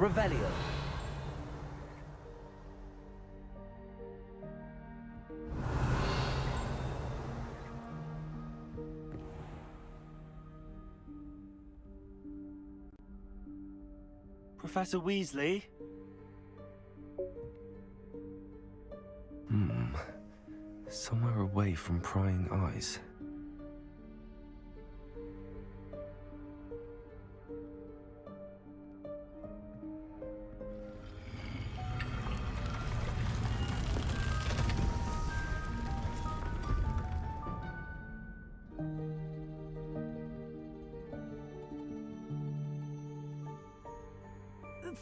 Revelio. Professor Weasley? Somewhere away from prying eyes.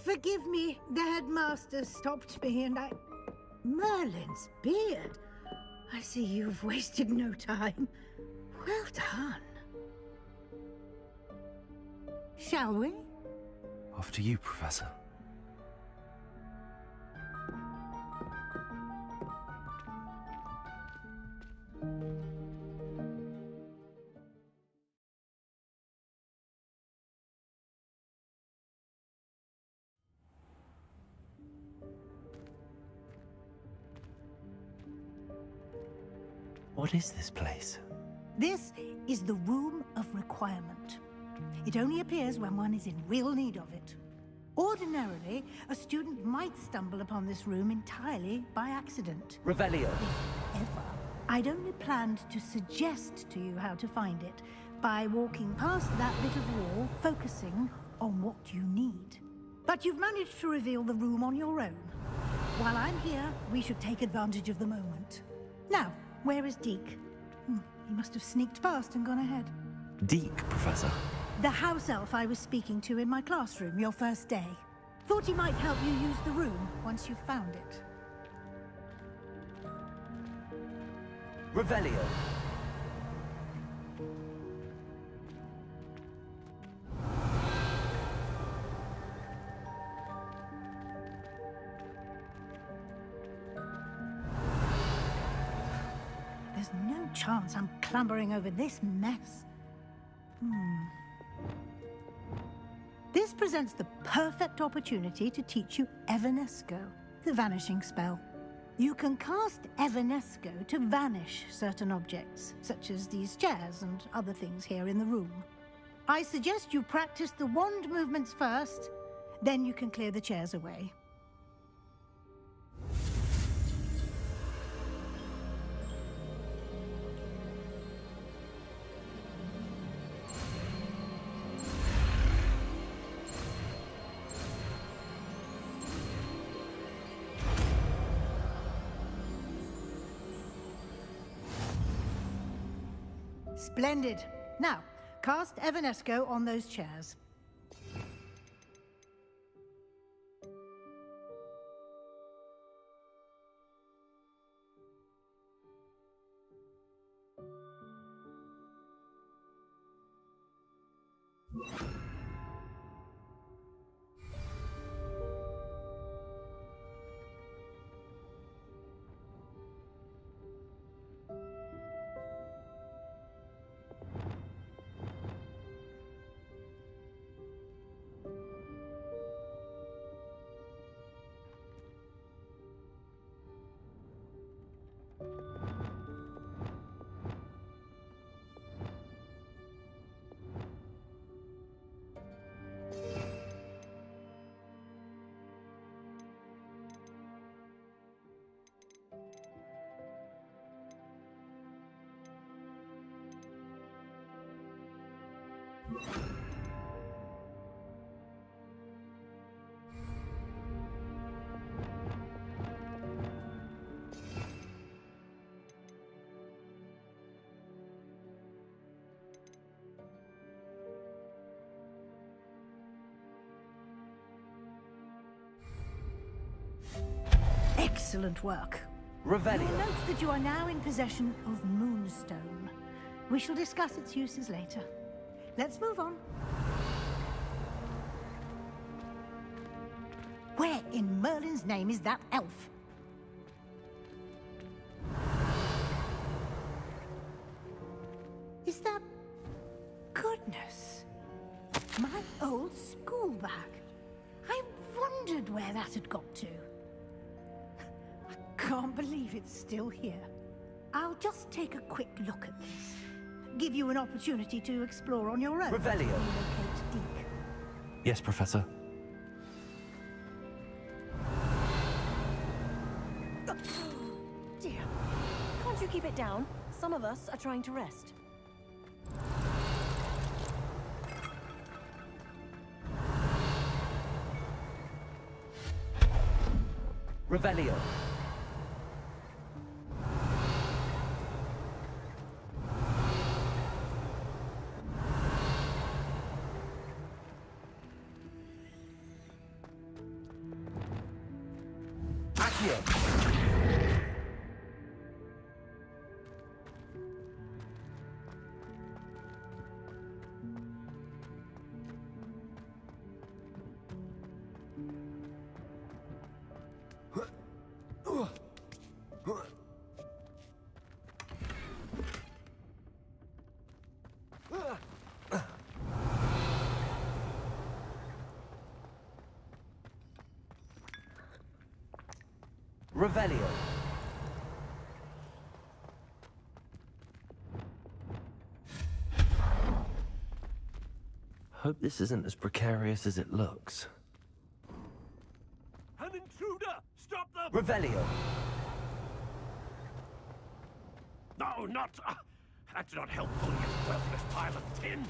Forgive me, the headmaster stopped me and I... Merlin's beard. I see you've wasted no time. Well done. Shall we? After you, Professor. What is this place? This is the Room of Requirement. It only appears when one is in real need of it. Ordinarily, a student might stumble upon this room entirely by accident. Revelio. If ever. I'd only planned to suggest to you how to find it by walking past that bit of wall, focusing on what you need. But you've managed to reveal the room on your own. While I'm here, we should take advantage of the moment. Now, where is Deke? He must have sneaked past and gone ahead. Deke, Professor. The house elf I was speaking to in my classroom your first day. Thought he might help you use the room once you found it. Revelio. There's no chance I'm clambering over this mess. This presents the perfect opportunity to teach you Evanesco, the vanishing spell. You can cast Evanesco to vanish certain objects, such as these chairs and other things here in the room. I suggest you practice the wand movements first, then you can clear the chairs away. Splendid. Now, cast Evanesco on those chairs. Excellent work. Revelio. You'll note that you are now in possession of Moonstone. We shall discuss its uses later. Let's move on. Where in Merlin's name is that elf? Is that... Goodness. My old school bag. I wondered where that had got to. I can't believe it's still here. I'll just take a quick look at this. Give you an opportunity to explore on your own. Revelio. Locate Deke. Yes, Professor. Dear, can't you keep it down? Some of us are trying to rest. Revelio. Accio. Revelio. Hope this isn't as precarious as it looks. An intruder! Stop them! Revelio. No, not... that's not helpful, you worthless pile of tin!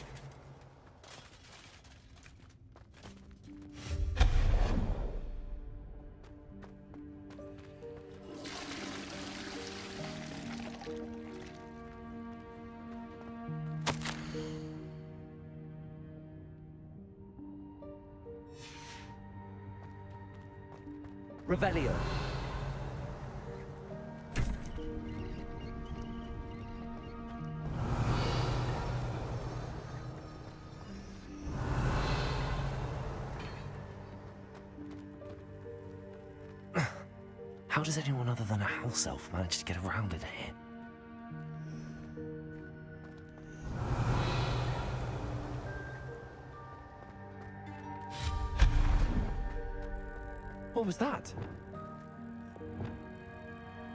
Revelio. How does anyone other than a house elf manage to get around in here? What was that?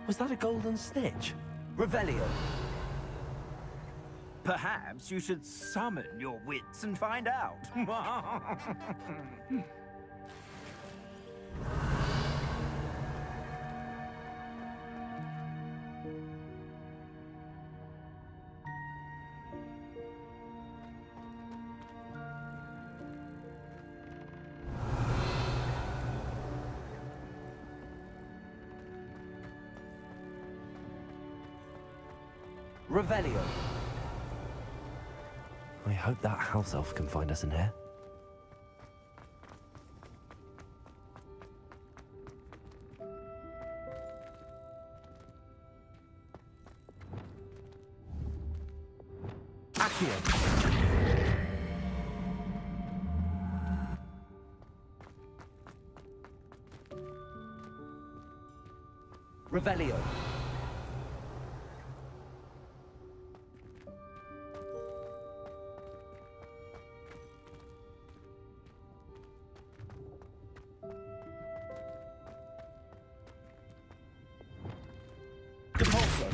Was that a golden snitch? Revelio. Perhaps you should summon your wits and find out. Revelio. I hope that house elf can find us in here. Accio. Revelio. Depulso.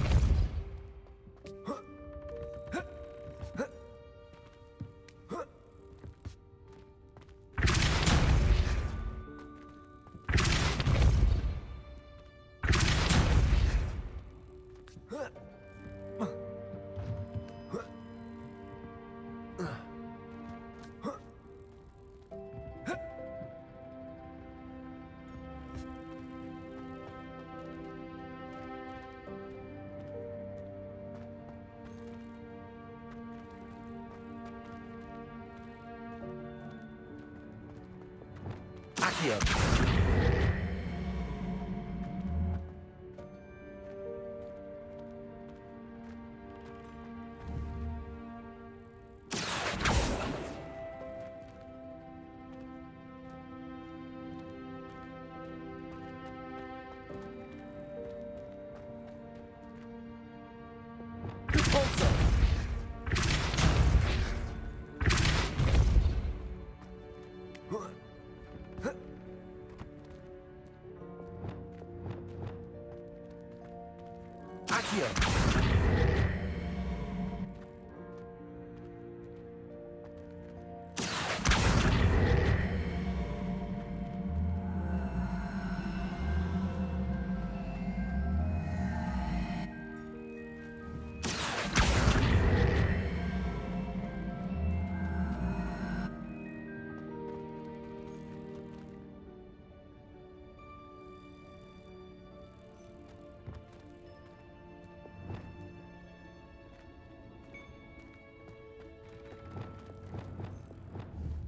Accio. Depulso. Accio.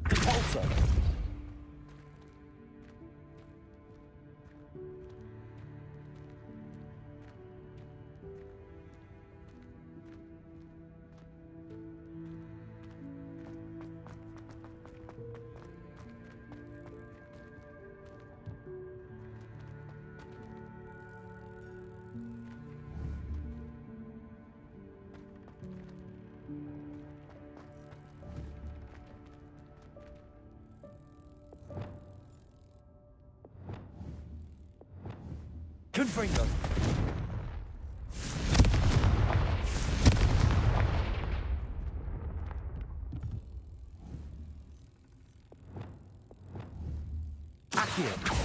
Repulsor. Confringo. Accio.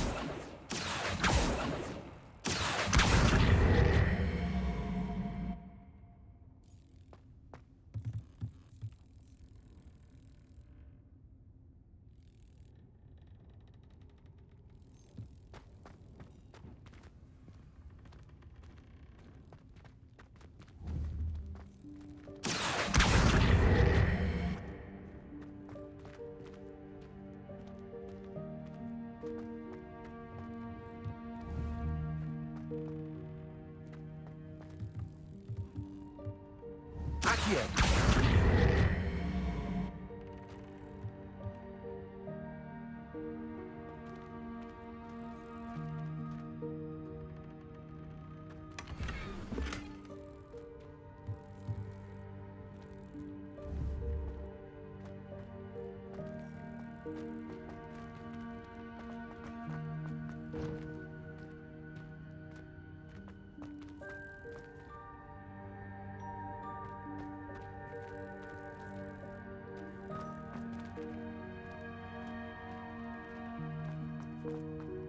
Accio.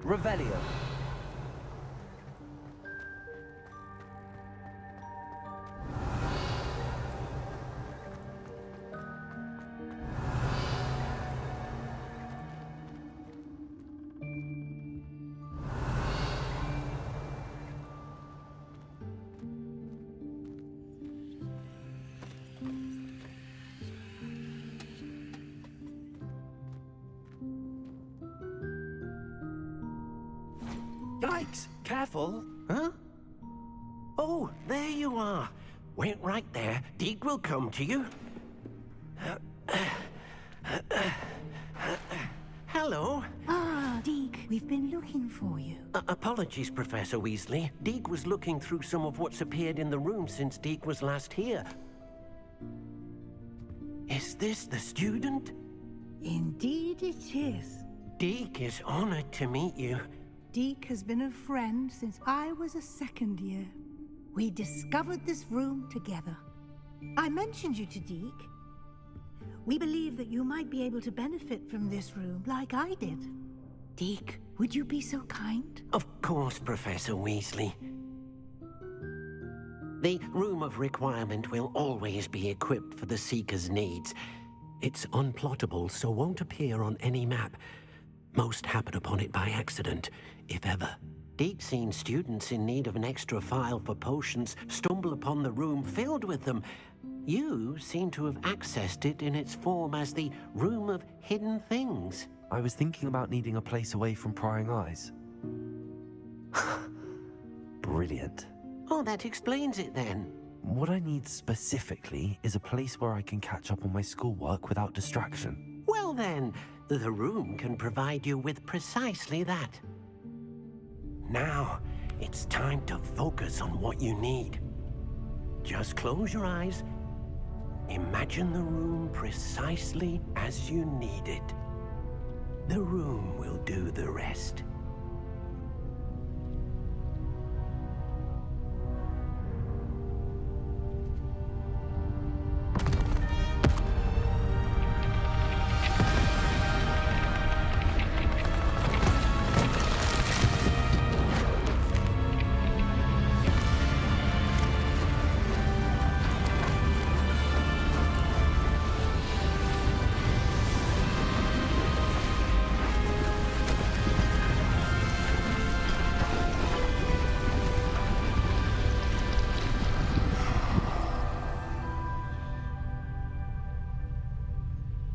Revelio. Yikes! Careful! Huh? Oh, there you are. Wait right there. Deke will come to you. Hello. Ah, Deke, we've been looking for you. Apologies, Professor Weasley. Deke was looking through some of what's appeared in the room since Deke was last here. Is this the student? Indeed it is. Deke is honored to meet you. Deke has been a friend since I was a second year. We discovered this room together. I mentioned you to Deke. We believe that you might be able to benefit from this room like I did. Deke, would you be so kind? Of course, Professor Weasley. The Room of Requirement will always be equipped for the Seeker's needs. It's unplottable, so won't appear on any map. Most happen upon it by accident, if ever. Deke's seen students in need of an extra file for potions stumble upon the room filled with them. You seem to have accessed it in its form as the Room of Hidden Things. I was thinking about needing a place away from prying eyes. Brilliant. Oh, that explains it then. What I need specifically is a place where I can catch up on my schoolwork without distraction. Well then, the room can provide you with precisely that. Now, it's time to focus on what you need. Just close your eyes. Imagine the room precisely as you need it. The room will do the rest.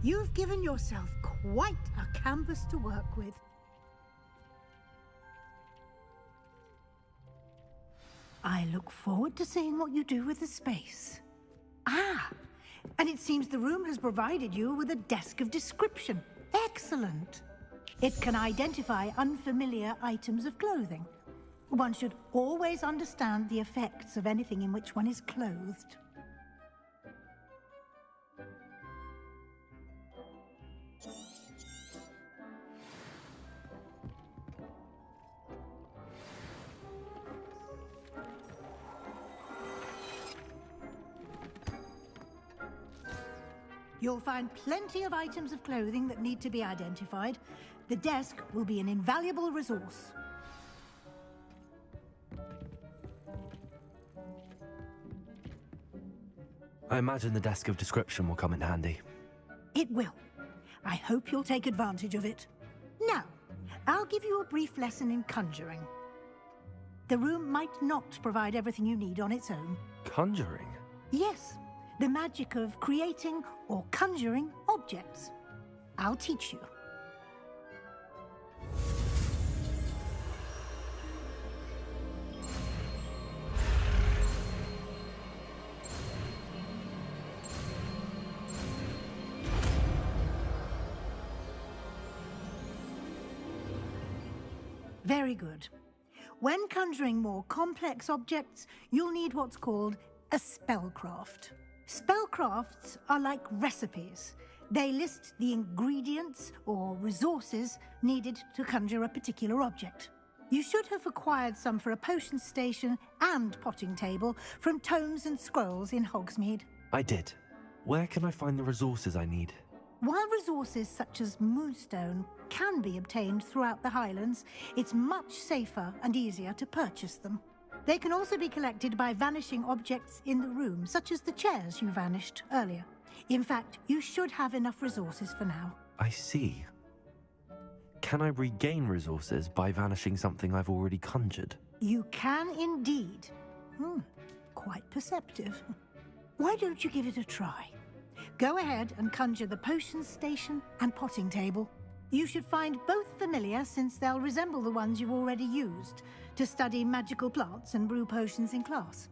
You've given yourself quite a canvas to work with. I look forward to seeing what you do with the space. Ah, and it seems the room has provided you with a desk of description. Excellent. It can identify unfamiliar items of clothing. One should always understand the effects of anything in which one is clothed. You'll find plenty of items of clothing that need to be identified. The desk will be an invaluable resource. I imagine the desk of description will come in handy. It will. I hope you'll take advantage of it. Now, I'll give you a brief lesson in conjuring. The room might not provide everything you need on its own. Conjuring? Yes, the magic of creating or conjuring objects. I'll teach you. Very good. When conjuring more complex objects, you'll need what's called a spellcraft. Spellcrafts are like recipes. They list the ingredients or resources needed to conjure a particular object. You should have acquired some for a potion station and potting table from tomes and scrolls in Hogsmeade. I did. Where can I find the resources I need? While resources such as moonstone can be obtained throughout the Highlands, it's much safer and easier to purchase them. They can also be collected by vanishing objects in the room, such as the chairs you vanished earlier. In fact, you should have enough resources for now. I see. Can I regain resources by vanishing something I've already conjured? You can indeed. Quite perceptive. Why don't you give it a try? Go ahead and conjure the potion station and potting table. You should find both familiar, since they'll resemble the ones you've already used to study magical plants and brew potions in class.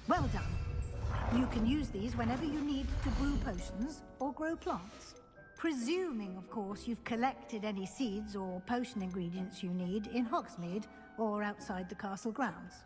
Well done. You can use these whenever you need to brew potions or grow plants. Presuming, of course, you've collected any seeds or potion ingredients you need in Hogsmeade or outside the castle grounds.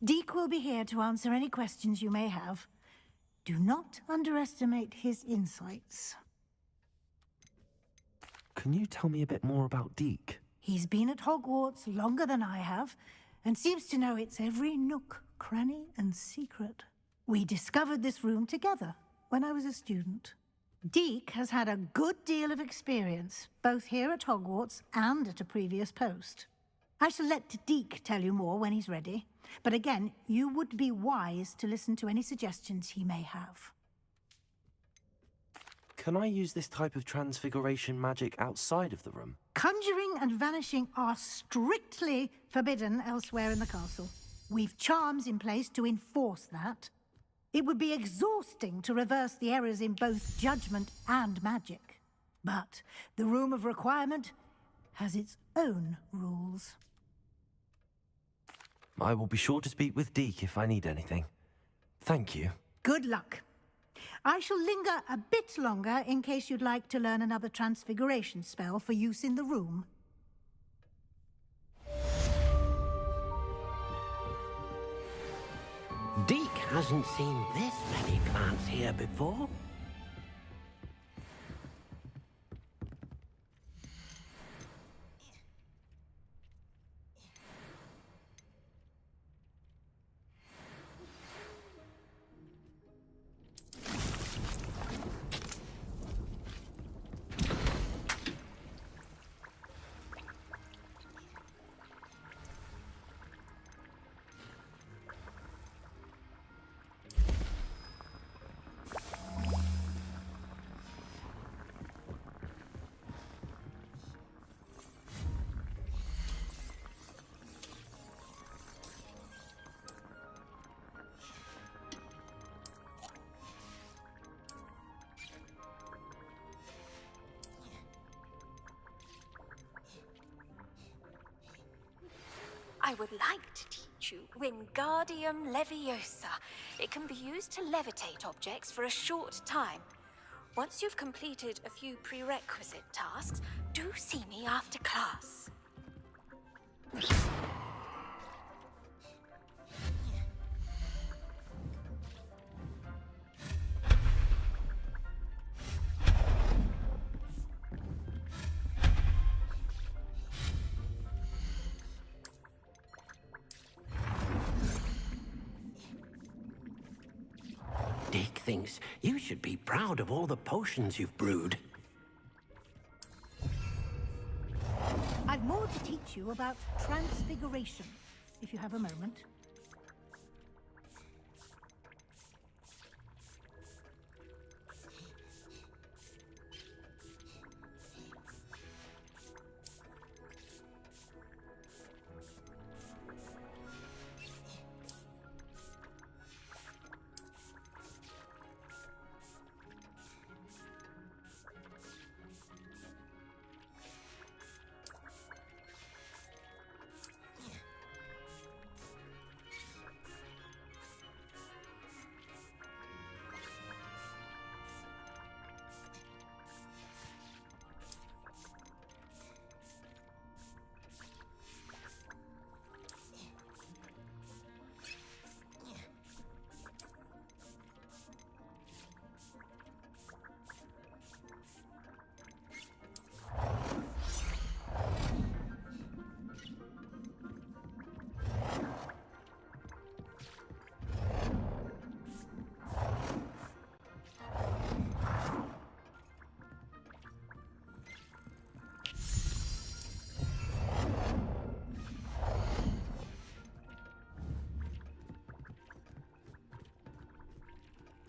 Deke will be here to answer any questions you may have. Do not underestimate his insights. Can you tell me a bit more about Deke? He's been at Hogwarts longer than I have, and seems to know its every nook, cranny, and secret. We discovered this room together when I was a student. Deke has had a good deal of experience, both here at Hogwarts and at a previous post. I shall let Deke tell you more when he's ready, but again, you would be wise to listen to any suggestions he may have. Can I use this type of transfiguration magic outside of the room? Conjuring and vanishing are strictly forbidden elsewhere in the castle. We've charms in place to enforce that. It would be exhausting to reverse the errors in both judgment and magic. But the Room of Requirement has its own rules. I will be sure to speak with Deke if I need anything. Thank you. Good luck. I shall linger a bit longer in case you'd like to learn another transfiguration spell for use in the room. Deke hasn't seen this many plants here before. I would like to teach you Wingardium Leviosa. It can be used to levitate objects for a short time. Once you've completed a few prerequisite tasks, do see me after class. Deke thinks you should be proud of all the potions you've brewed. I've more to teach you about transfiguration, if you have a moment.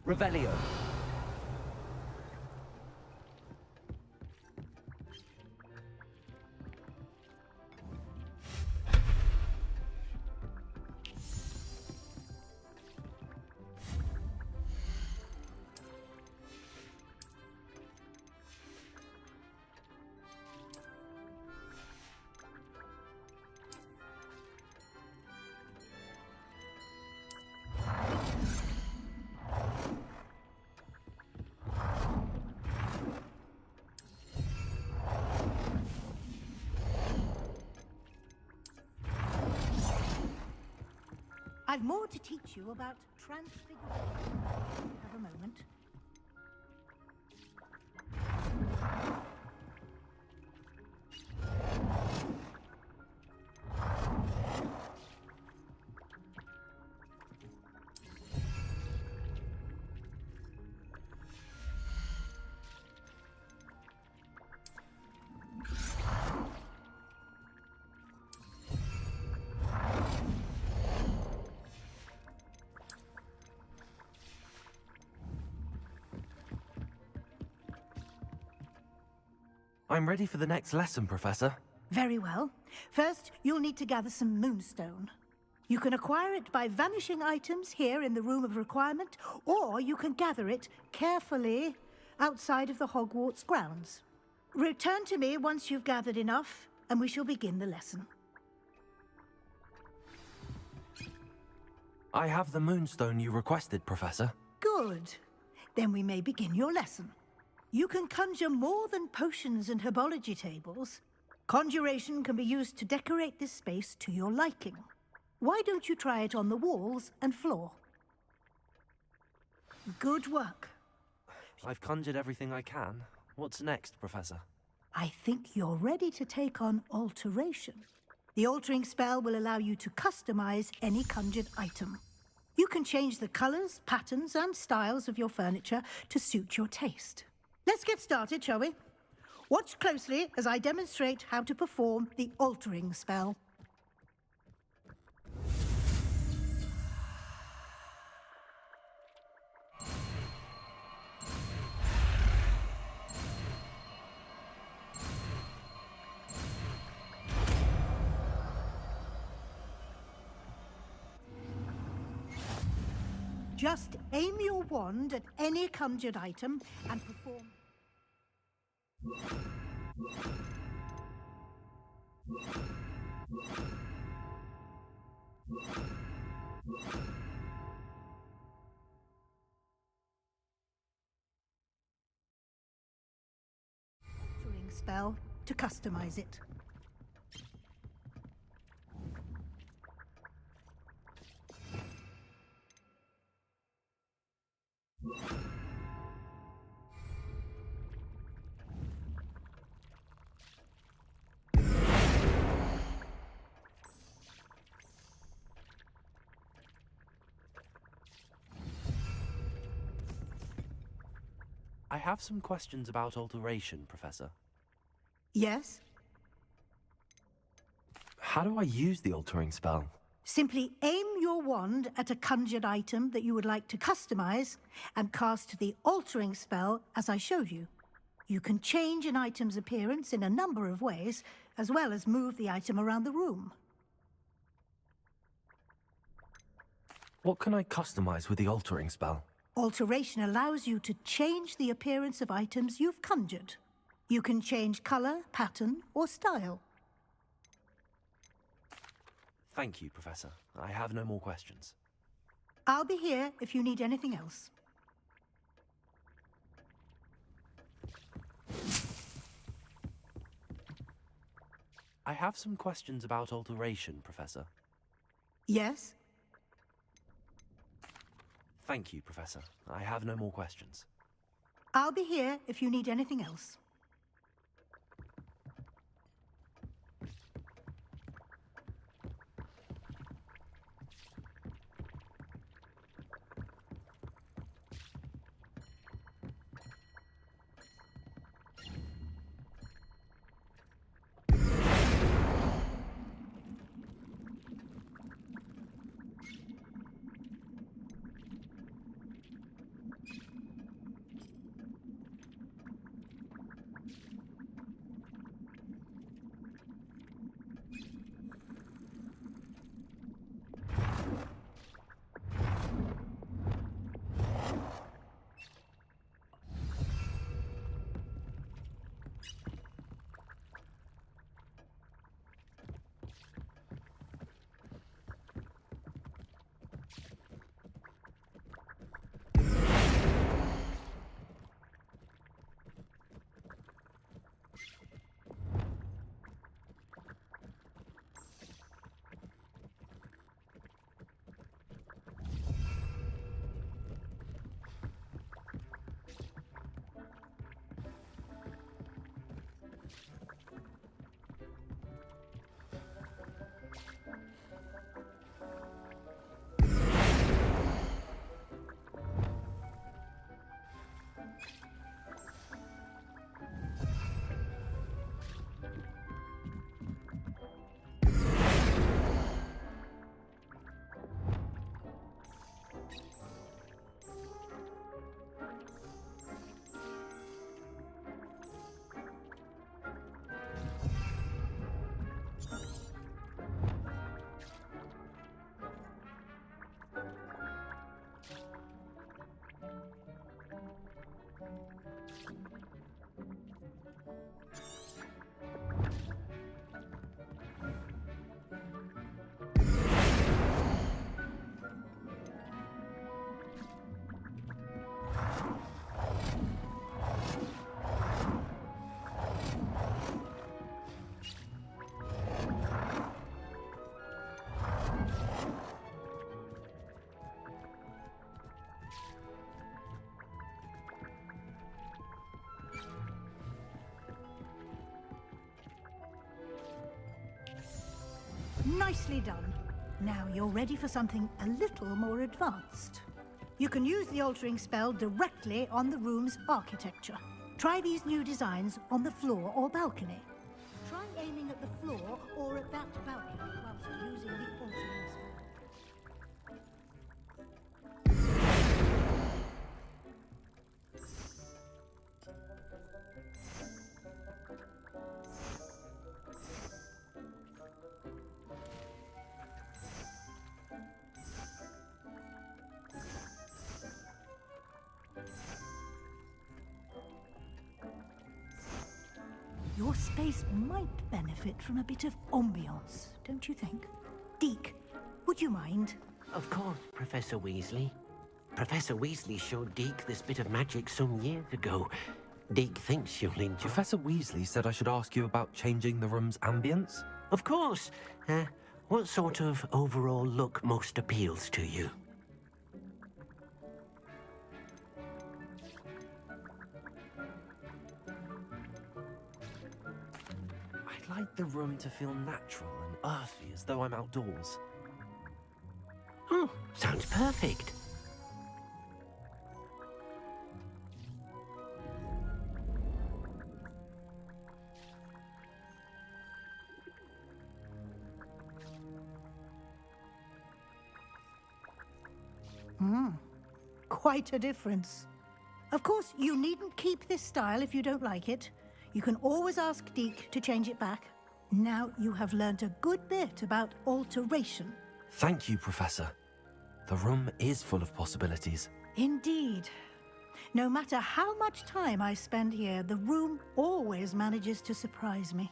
Revelio. I've more to teach you about transfiguration. Have a moment. I'm ready for the next lesson, Professor. Very well. First, you'll need to gather some moonstone. You can acquire it by vanishing items here in the Room of Requirement, or you can gather it carefully outside of the Hogwarts grounds. Return to me once you've gathered enough, and we shall begin the lesson. I have the moonstone you requested, Professor. Good. Then we may begin your lesson. You can conjure more than potions and herbology tables. Conjuration can be used to decorate this space to your liking. Why don't you try it on the walls and floor? Good work. I've conjured everything I can. What's next, Professor? I think you're ready to take on alteration. The altering spell will allow you to customize any conjured item. You can change the colors, patterns, and styles of your furniture to suit your taste. Let's get started, shall we? Watch closely as I demonstrate how to perform the altering spell. Just aim your wand at any conjured item and perform... altering spell to customize it. I have some questions about alteration, Professor. Yes? How do I use the altering spell? Simply aim your wand at a conjured item that you would like to customize and cast the altering spell as I showed you. You can change an item's appearance in a number of ways, as well as move the item around the room. What can I customize with the altering spell? Alteration allows you to change the appearance of items you've conjured. You can change color, pattern, or style. Thank you, Professor. I have no more questions. I'll be here if you need anything else. I have some questions about alteration, Professor. Yes? Thank you, Professor. I have no more questions. I'll be here if you need anything else. Nicely done. Now you're ready for something a little more advanced. You can use the altering spell directly on the room's architecture. Try these new designs on the floor or balcony. Try aiming at the floor or at that balcony whilst using the altering spell. Your space might benefit from a bit of ambiance, don't you think? Deke, would you mind? Of course, Professor Weasley. Professor Weasley showed Deke this bit of magic some years ago. Deke thinks you'll enjoy. Professor Weasley said I should ask you about changing the room's ambience. Of course. What sort of overall look most appeals to you? I'd like the room to feel natural and earthy, as though I'm outdoors. Oh, sounds perfect. Quite a difference. Of course, you needn't keep this style if you don't like it. You can always ask Deke to change it back. Now you have learned a good bit about alteration. Thank you, Professor. The room is full of possibilities. Indeed. No matter how much time I spend here, the room always manages to surprise me.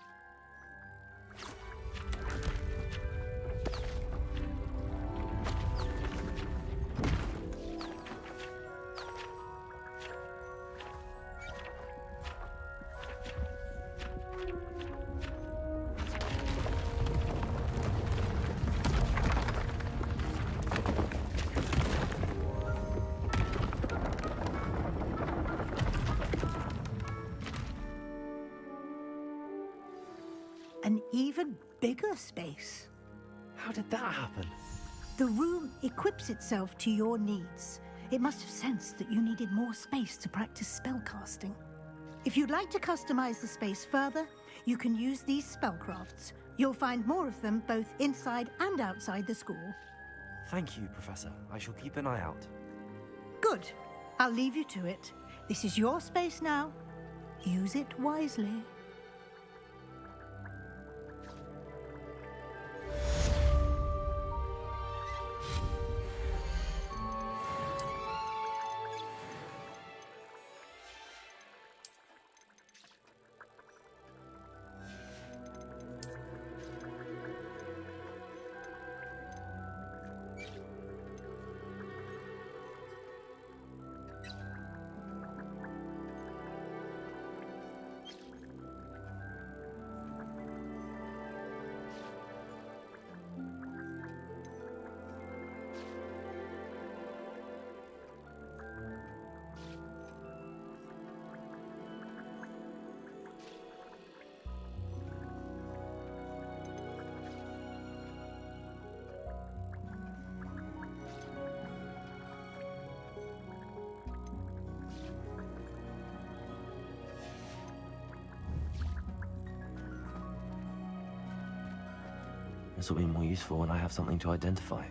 An even bigger space. How did that happen? The room equips itself to your needs. It must have sensed that you needed more space to practice spellcasting. If you'd like to customize the space further, you can use these spellcrafts. You'll find more of them both inside and outside the school. Thank you, Professor. I shall keep an eye out. Good. I'll leave you to it. This is your space now. Use it wisely. This will be more useful when I have something to identify.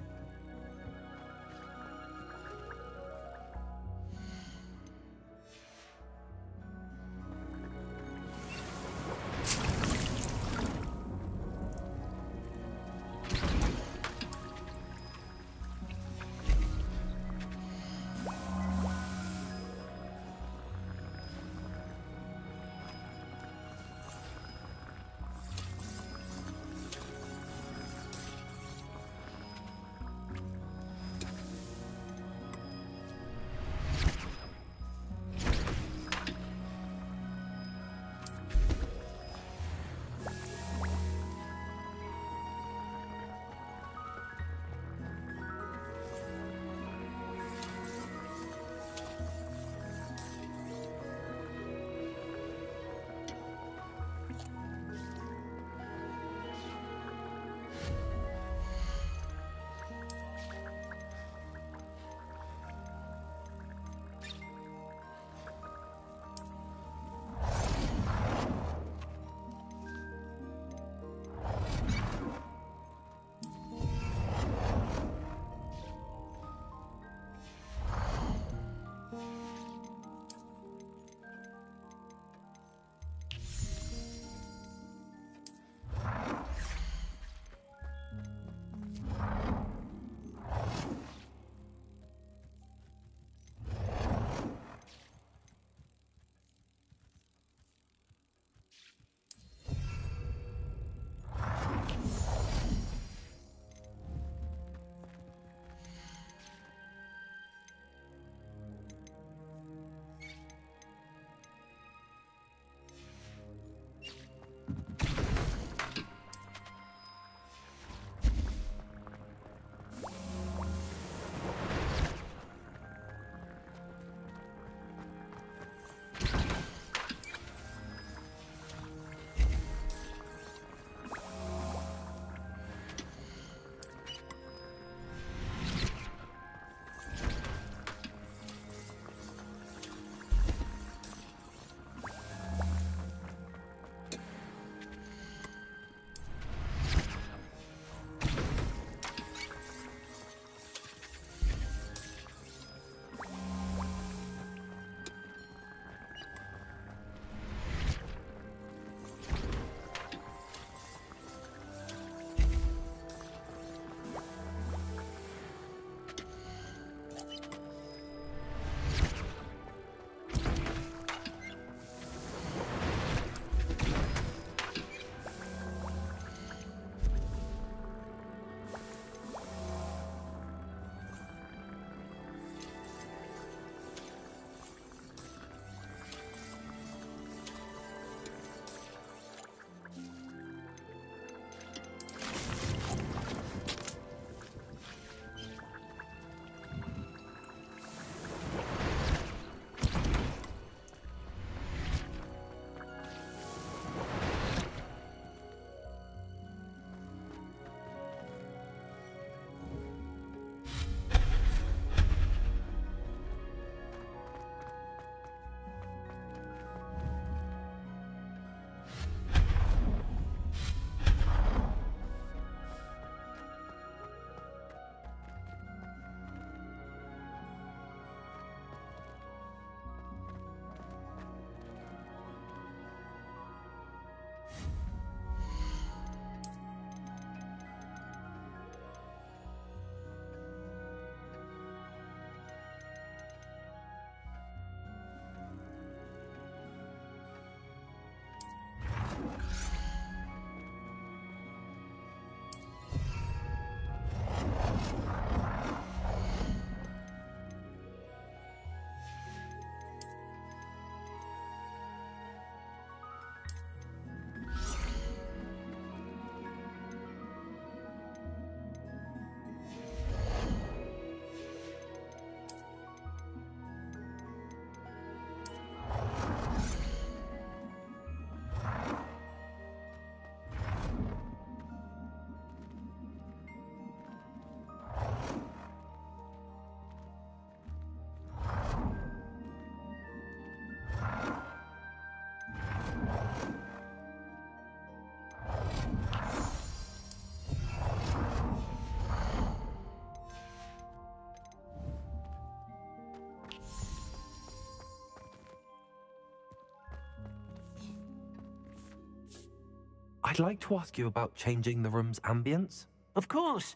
I'd like to ask you about changing the room's ambience. Of course.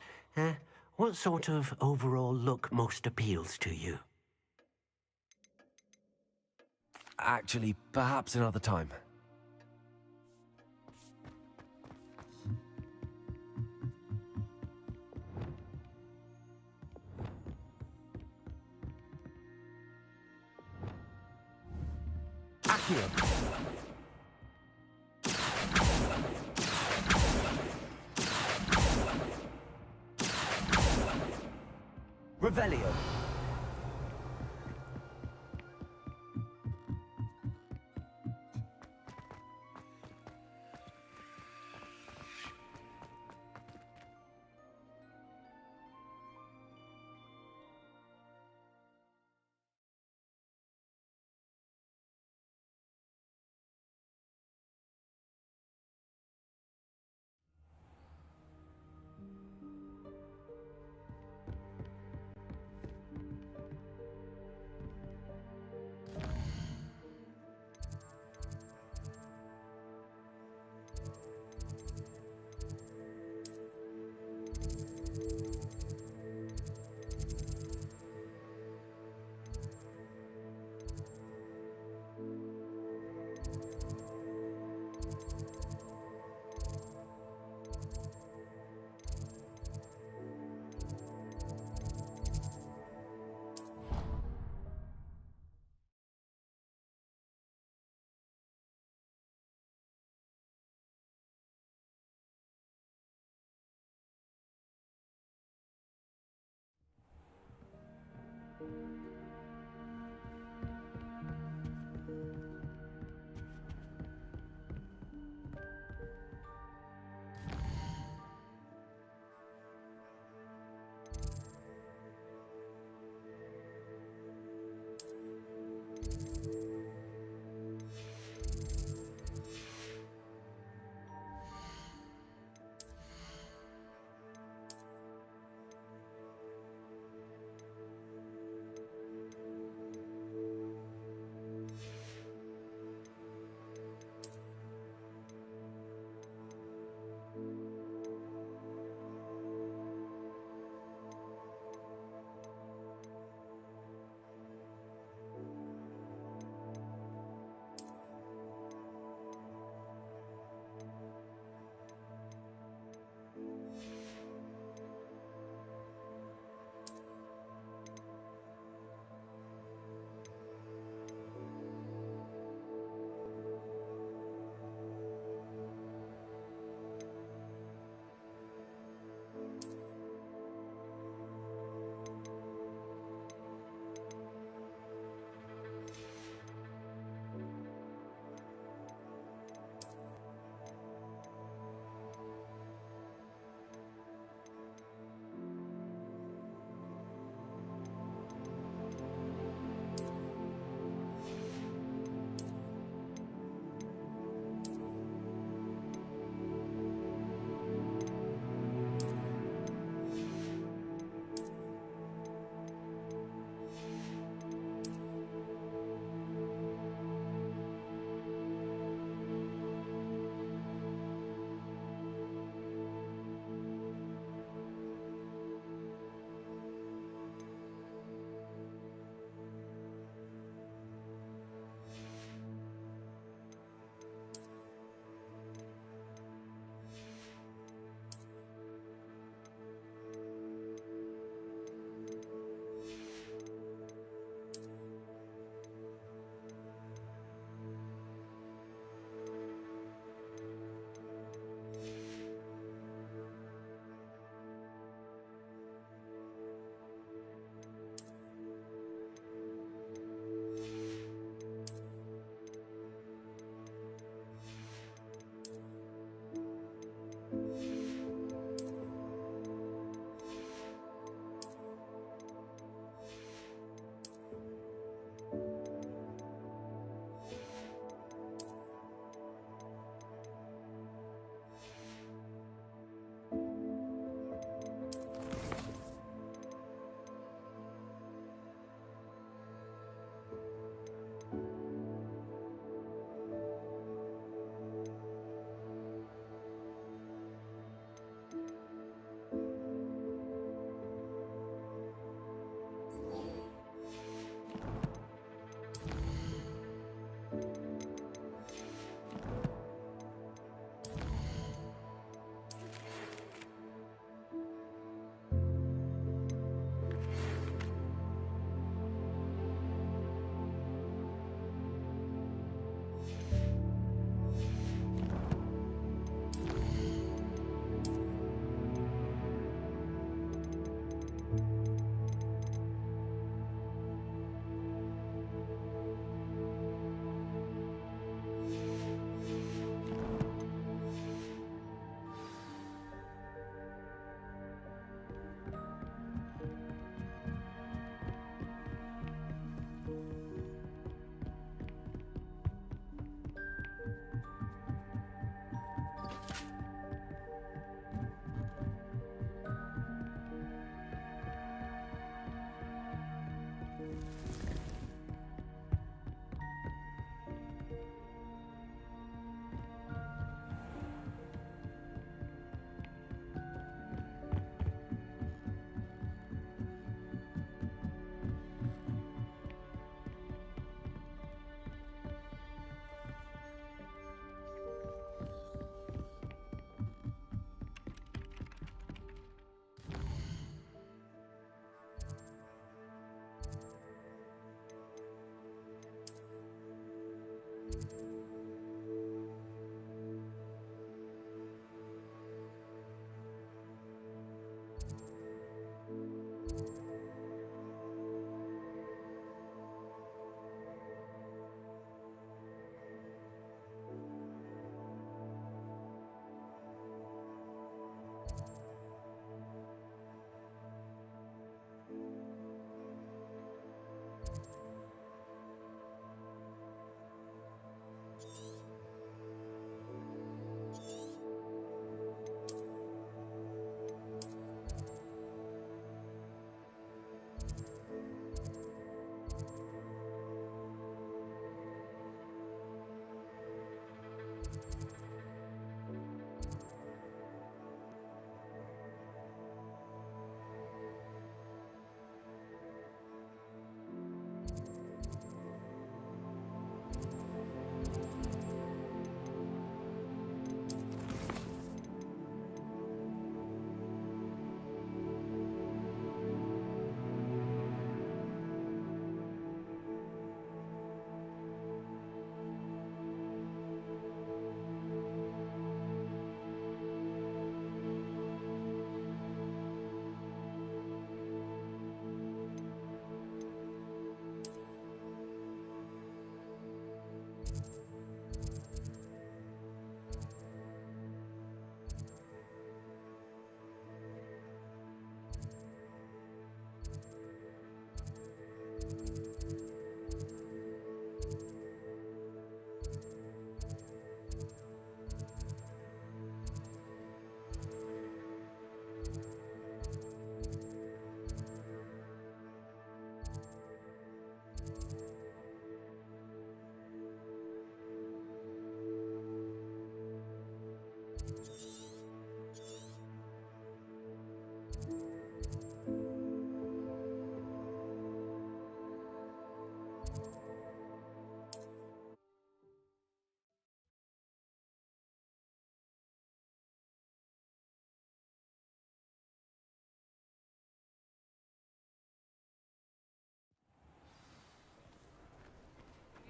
What sort of overall look most appeals to you? Actually, perhaps another time. Accio. Revelio.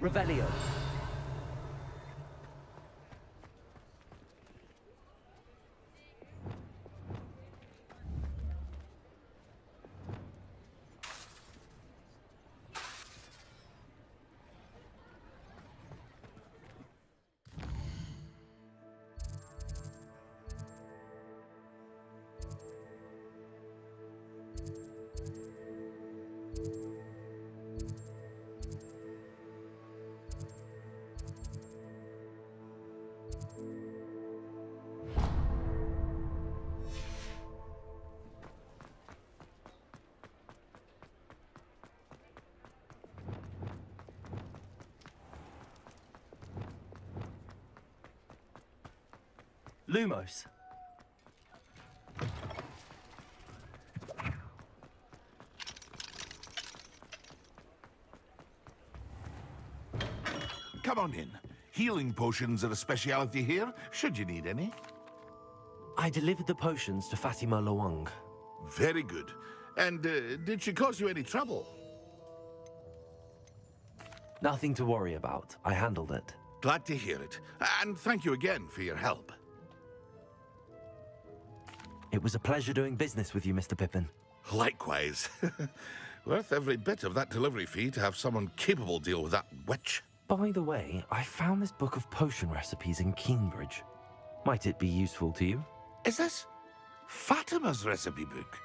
Revelio. Lumos. Come on in. Healing potions are a speciality here, should you need any. I delivered the potions to Fatima Lawang. Very good. And did she cause you any trouble? Nothing to worry about. I handled it. Glad to hear it. And thank you again for your help. It was a pleasure doing business with you, Mr. Pippin. Likewise. Worth every bit of that delivery fee to have someone capable deal with that witch. By the way, I found this book of potion recipes in Cambridge. Might it be useful to you? Is this Fatima's recipe book?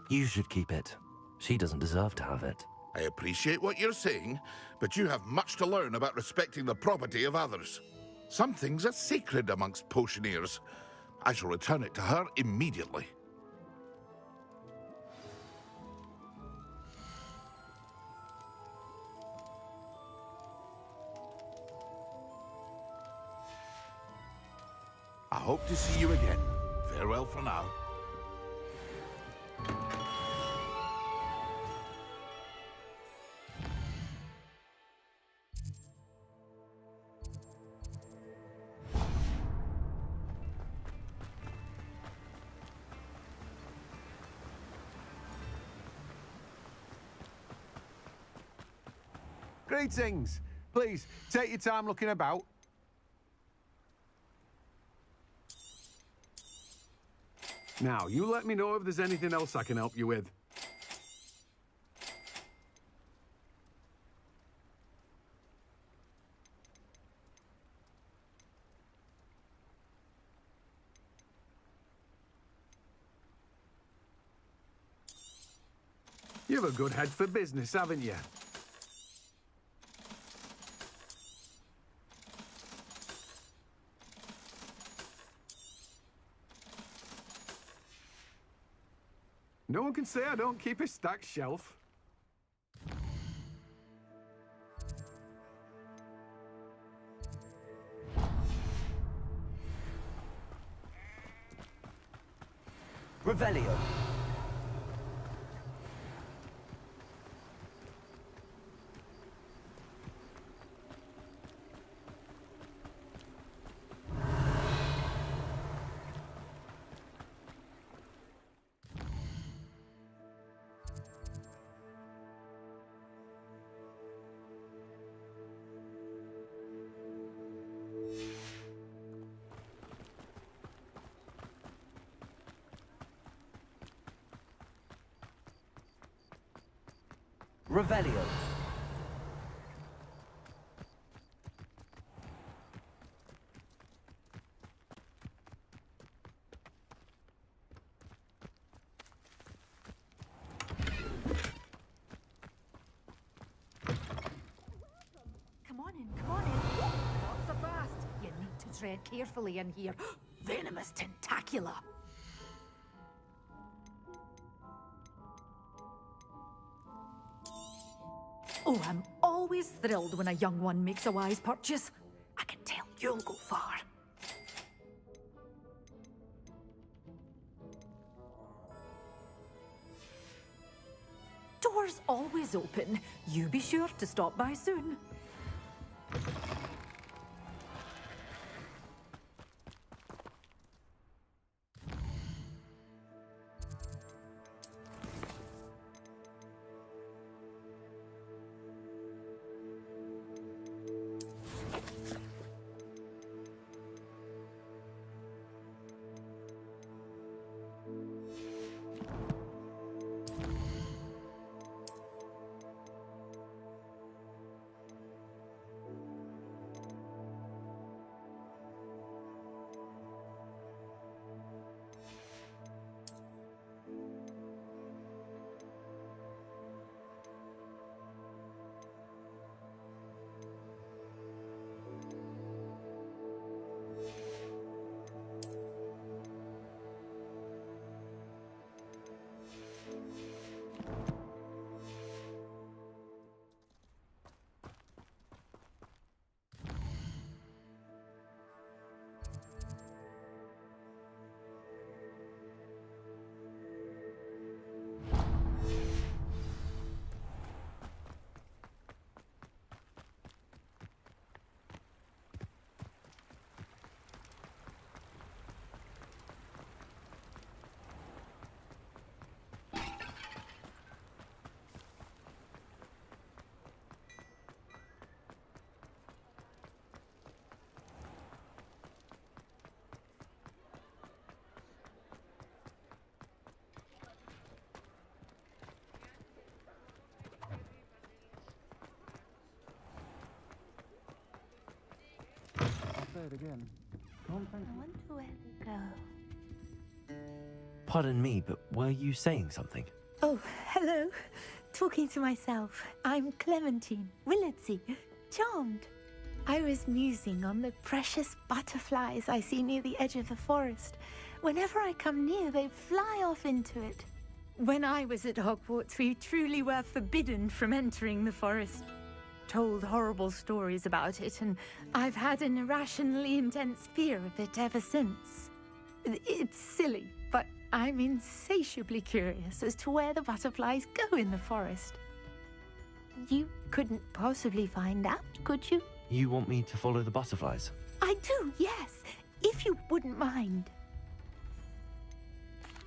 You should keep it. She doesn't deserve to have it. I appreciate what you're saying, but you have much to learn about respecting the property of others. Some things are sacred amongst potioneers. I shall return it to her immediately. I hope to see you again. Farewell for now. Greetings. Please, take your time looking about. Now, you let me know if there's anything else I can help you with. You've a good head for business, haven't you? No one can say I don't keep a stacked shelf. Revelio. Revelio. Come on in, come on in. Not so fast. You need to tread carefully in here. Venomous tentacula. Oh, I'm always thrilled when a young one makes a wise purchase. I can tell you'll go far. Doors always open. You be sure to stop by soon. it again. Don't thank I wonder where they go. Pardon me, but were you saying something? Oh, hello. Talking to myself. I'm Clementine, Willardsey, charmed. I was musing on the precious butterflies I see near the edge of the forest. Whenever I come near, they fly off into it. When I was at Hogwarts, we truly were forbidden from entering the forest. Told horrible stories about it, and I've had an irrationally intense fear of it ever since. It's silly, but I'm insatiably curious as to where the butterflies go in the forest. You couldn't possibly find out, could you? You want me to follow the butterflies? I do, yes, if you wouldn't mind.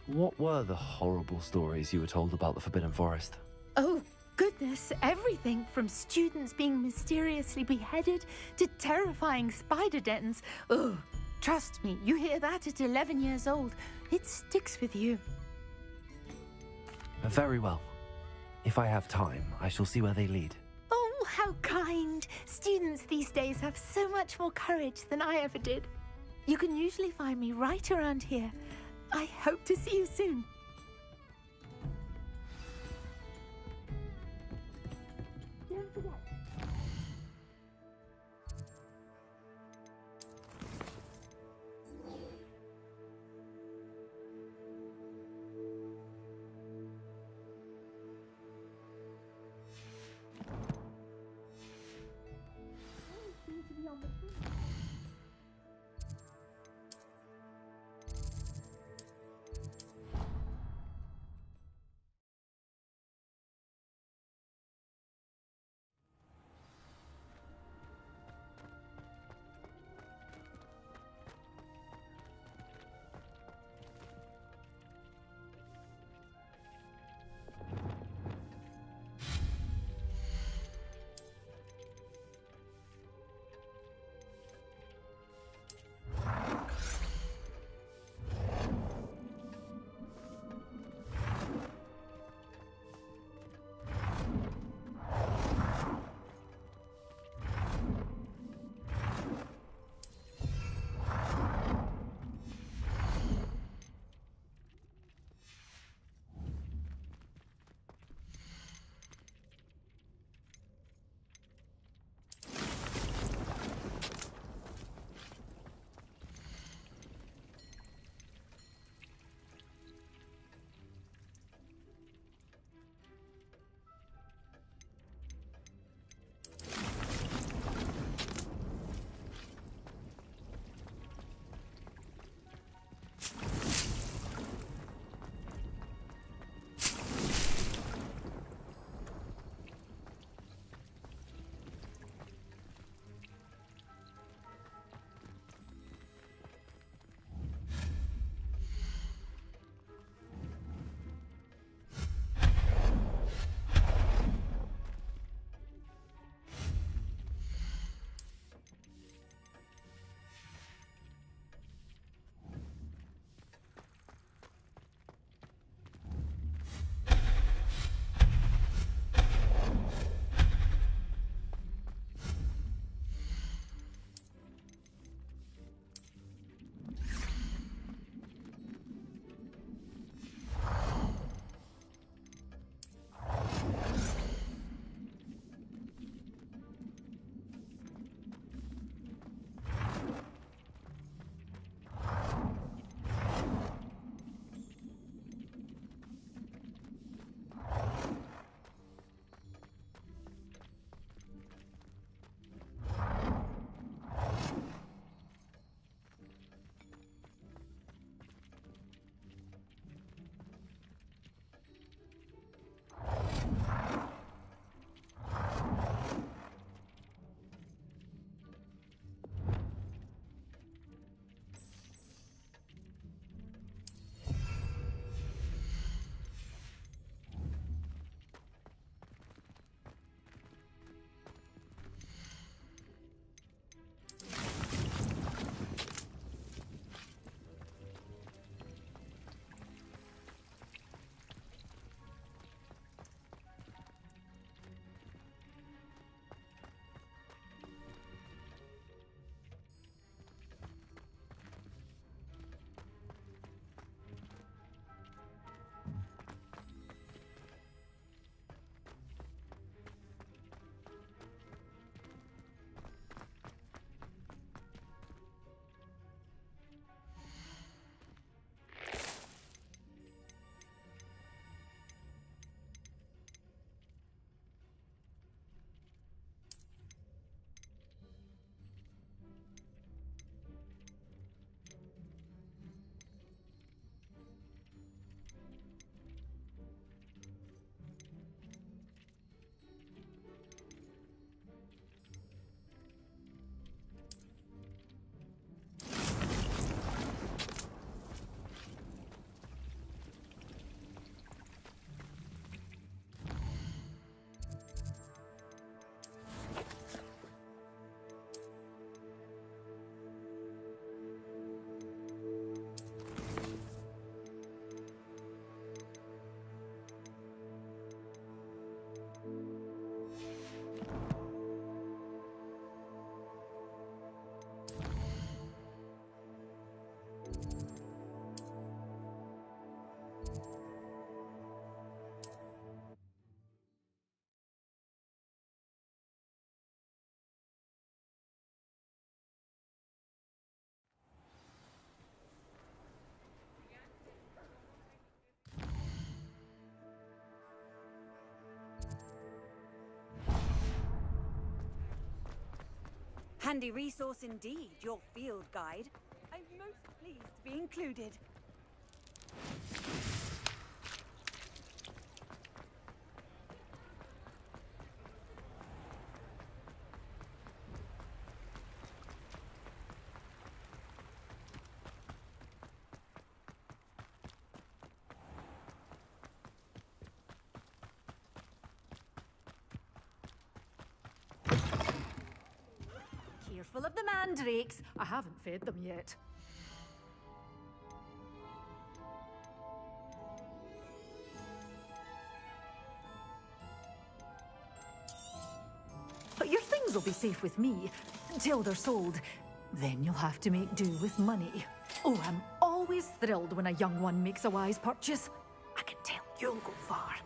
What were the horrible stories you were told about the Forbidden Forest? Oh, goodness, everything from students being mysteriously beheaded to terrifying spider dens. Oh, trust me, you hear that at 11 years old, it sticks with you. Very well. If I have time, I shall see where they lead. Oh, how kind. Students these days have so much more courage than I ever did. You can usually find me right around here. I hope to see you soon. Don't forget. Handy resource indeed, your field guide. I'm most pleased to be included. Careful of the mandrakes. I haven't fed them yet. But your things will be safe with me until they're sold. Then you'll have to make do with money. Oh, I'm always thrilled when a young one makes a wise purchase. I can tell you'll go far.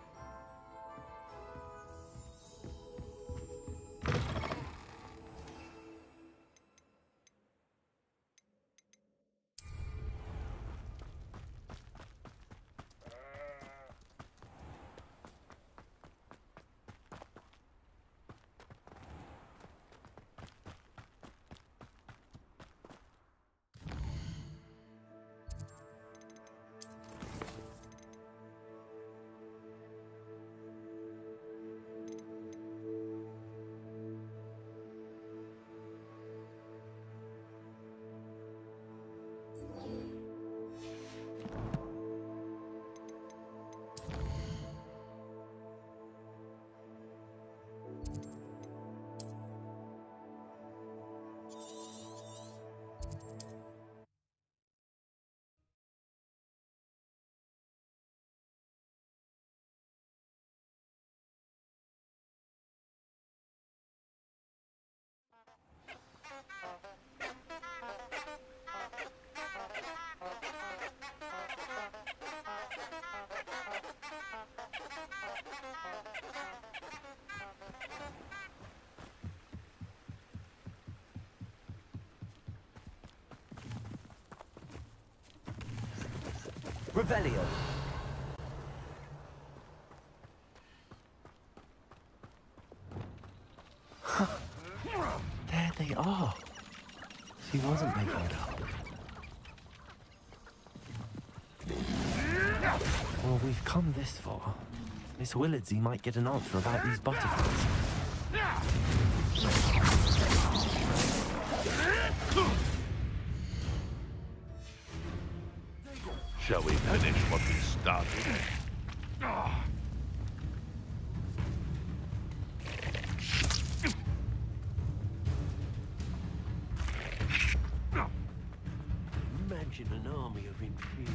Revelio. There they are. She wasn't making it up. Well, we've come this far. Miss Willardsy might get an answer about these butterflies. Shall we finish what we started? Imagine an army of inferior.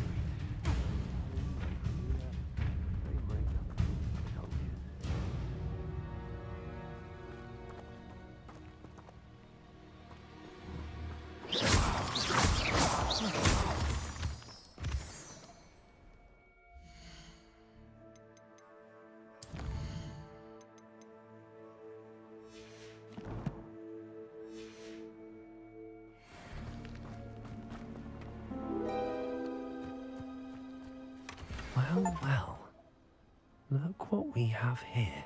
Well, well. Look what we have here.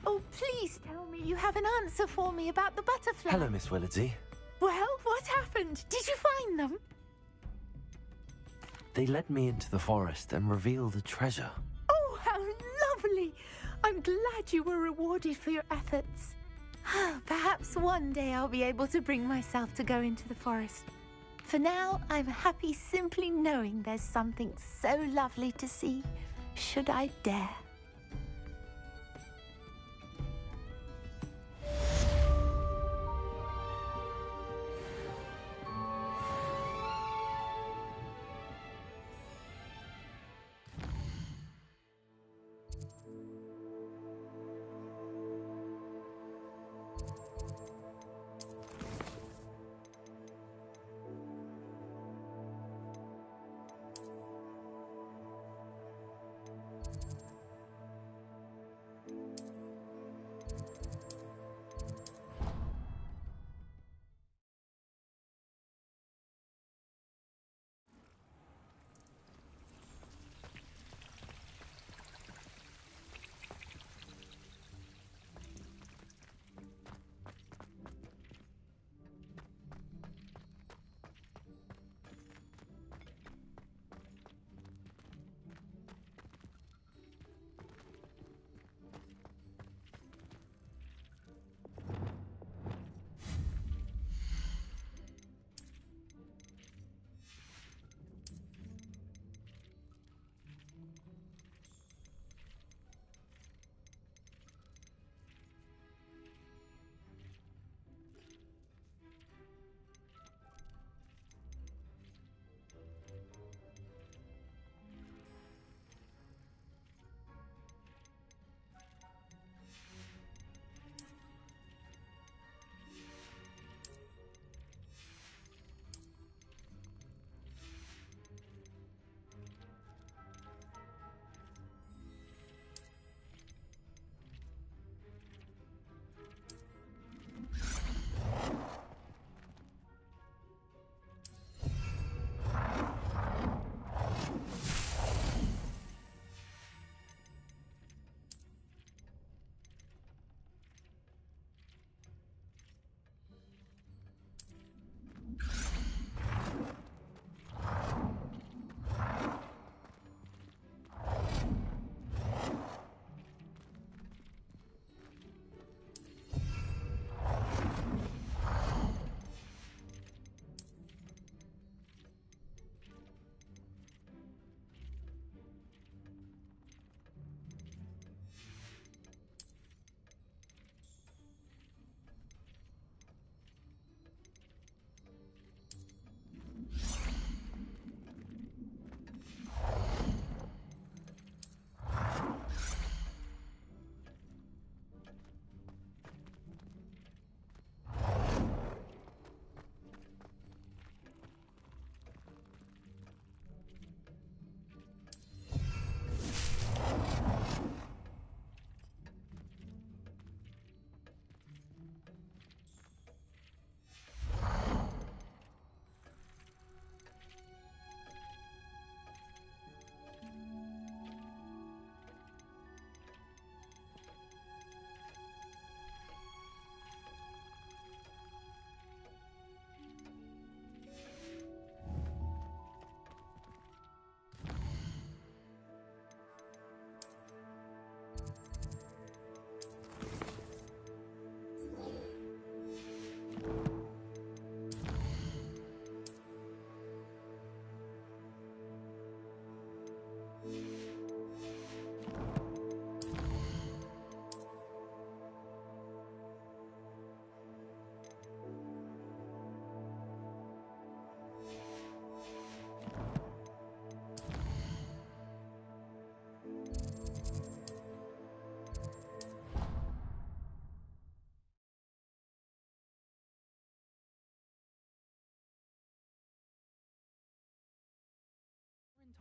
Oh, please tell me you have an answer for me about the butterfly. Hello, Miss Willardsy. Well, what happened? Did you find them? They led me into the forest and revealed a treasure. Oh, how lovely! I'm glad you were rewarded for your efforts. Perhaps one day I'll be able to bring myself to go into the forest. For now, I'm happy simply knowing there's something so lovely to see, should I dare.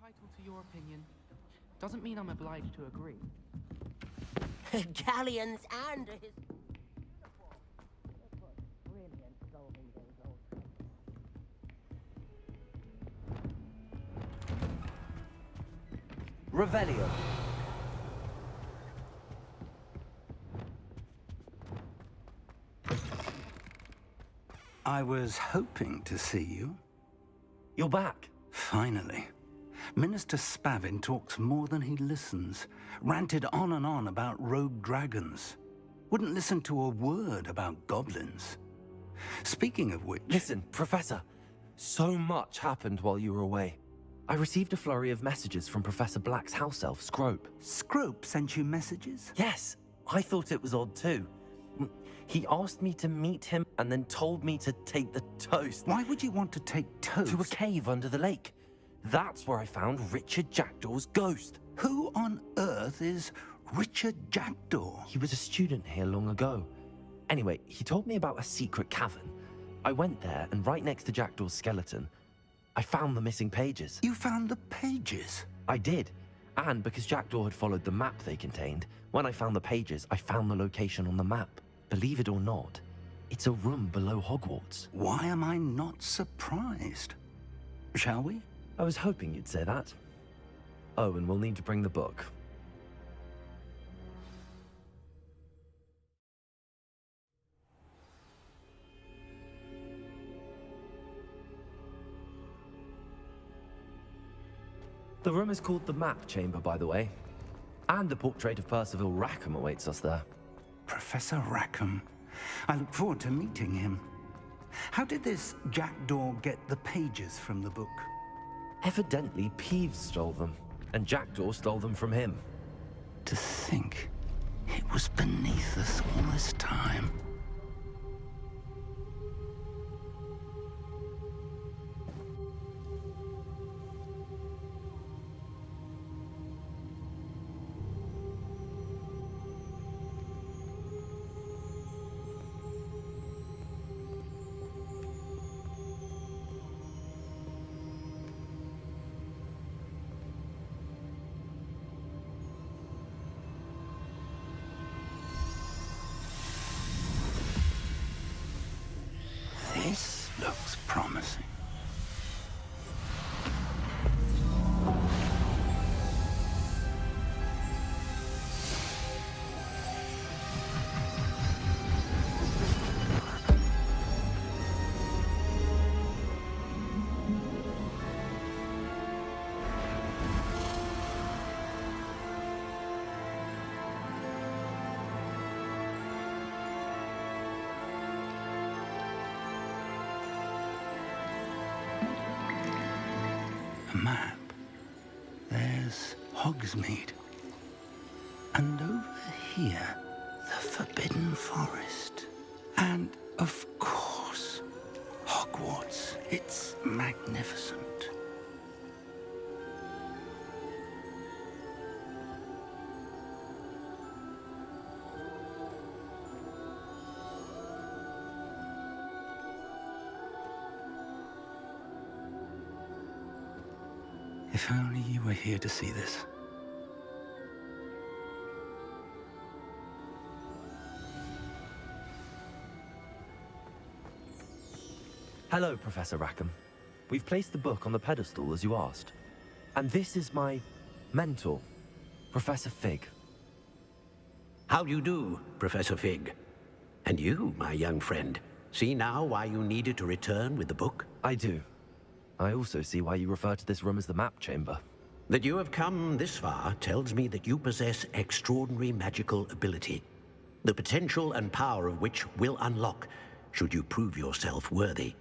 entitled to your opinion. Doesn't mean I'm obliged to agree. Galleons and his... Revelio. I was hoping to see you. You're back. Finally. Minister Spavin talks more than he listens. Ranted on and on about rogue dragons. Wouldn't listen to a word about goblins. Speaking of which... Listen, Professor. So much happened while you were away. I received a flurry of messages from Professor Black's house elf, Scrope. Scrope sent you messages? Yes. I thought it was odd too. He asked me to meet him and then told me to take the toast. Why would you want to take toast? To a cave under the lake. That's where I found Richard Jackdaw's ghost. Who on earth is Richard Jackdaw? He was a student here long ago. Anyway, he told me about a secret cavern. I went there, and right next to Jackdaw's skeleton, I found the missing pages. You found the pages? I did. And because Jackdaw had followed the map they contained, when I found the pages, I found the location on the map. Believe it or not, it's a room below Hogwarts. Why am I not surprised? Shall we? I was hoping you'd say that. Oh, and we'll need to bring the book. The room is called the Map Chamber, by the way. And the portrait of Percival Rackham awaits us there. Professor Rackham. I look forward to meeting him. How did this Jackdaw get the pages from the book? Evidently, Peeves stole them, and Jackdaw stole them from him. To think it was beneath us all this time. This looks promising. A map. There's Hogsmeade. And over here, the Forbidden Forest. And, of course, Hogwarts. It's magnificent. If only you were here to see this. Hello, Professor Rackham. We've placed the book on the pedestal as you asked. And this is my mentor, Professor Fig. How do you do, Professor Fig? And you, my young friend, see now why you needed to return with the book? I do. I also see why you refer to this room as the Map Chamber. That you have come this far tells me that you possess extraordinary magical ability, the potential and power of which will unlock should you prove yourself worthy.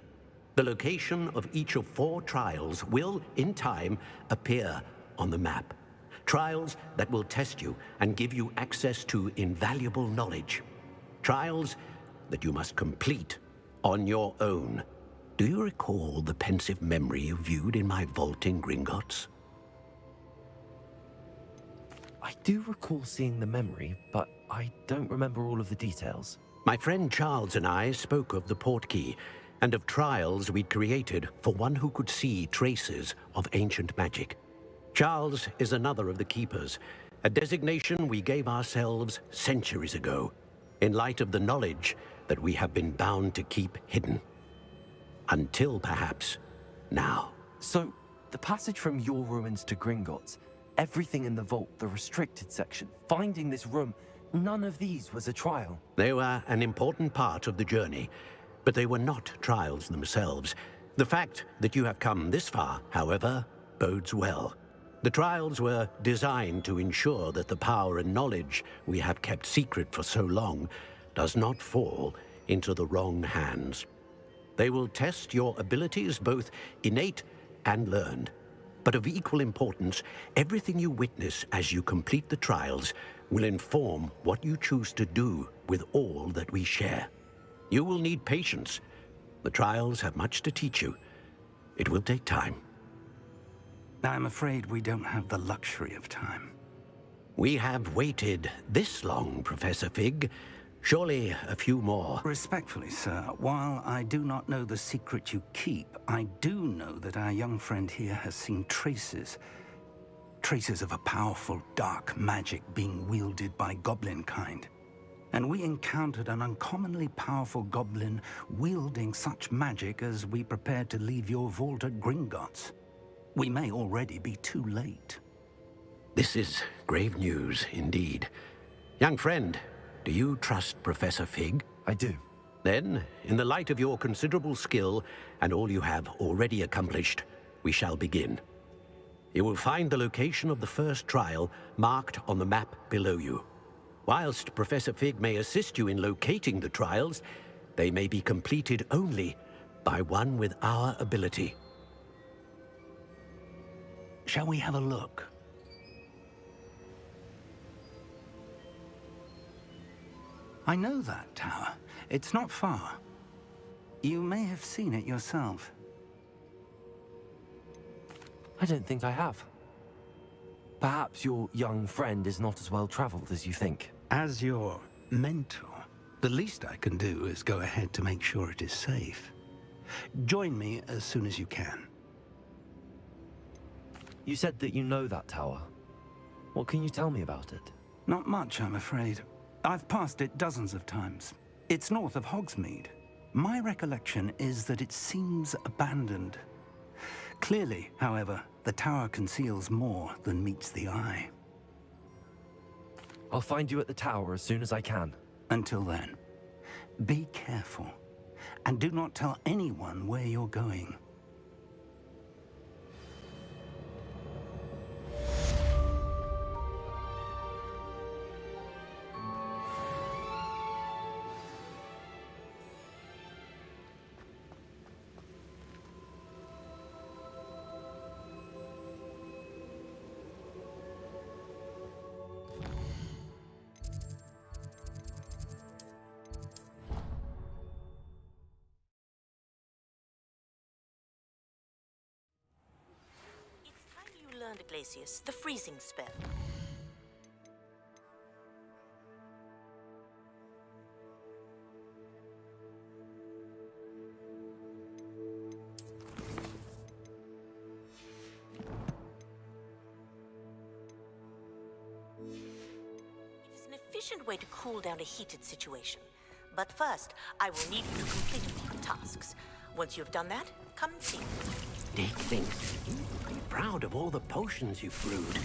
The location of each of 4 trials will, in time, appear on the map. Trials that will test you and give you access to invaluable knowledge. Trials that you must complete on your own. Do you recall the pensive memory you viewed in my vault in Gringotts? I do recall seeing the memory, but I don't remember all of the details. My friend Charles and I spoke of the portkey and of trials we'd created for one who could see traces of ancient magic. Charles is another of the keepers, a designation we gave ourselves centuries ago, in light of the knowledge that we have been bound to keep hidden. Until perhaps now. So, the passage from your ruins to Gringotts, everything in the vault, the restricted section, finding this room, none of these was a trial. They were an important part of the journey, but they were not trials themselves. The fact that you have come this far, however, bodes well. The trials were designed to ensure that the power and knowledge we have kept secret for so long does not fall into the wrong hands. They will test your abilities, both innate and learned. But of equal importance, everything you witness as you complete the trials will inform what you choose to do with all that we share. You will need patience. The trials have much to teach you. It will take time. I'm afraid we don't have the luxury of time. We have waited this long, Professor Fig. Surely a few more. Respectfully, sir, while I do not know the secret you keep, I do know that our young friend here has seen traces of a powerful dark magic being wielded by goblin kind. And we encountered an uncommonly powerful goblin wielding such magic as we prepared to leave your vault at Gringotts. We may already be too late. This is grave news indeed. Young friend, do you trust Professor Fig? I do. Then, in the light of your considerable skill and all you have already accomplished, we shall begin. You will find the location of the first trial marked on the map below you. Whilst Professor Fig may assist you in locating the trials, they may be completed only by one with our ability. Shall we have a look? I know that tower. It's not far. You may have seen it yourself. I don't think I have. Perhaps your young friend is not as well traveled as you think. As your mentor, the least I can do is go ahead to make sure it is safe. Join me as soon as you can. You said that you know that tower. What can you tell me about it? Not much, I'm afraid. I've passed it dozens of times. It's north of Hogsmeade. My recollection is that it seems abandoned. Clearly, however, the tower conceals more than meets the eye. I'll find you at the tower as soon as I can. Until then, be careful, and do not tell anyone where you're going. Learned, Glacius, the freezing spell. It is an efficient way to cool down a heated situation. But first, I will need you to complete a few tasks. Once you've done that, come and see me. Dick thinks you would be proud of all the potions you've brewed.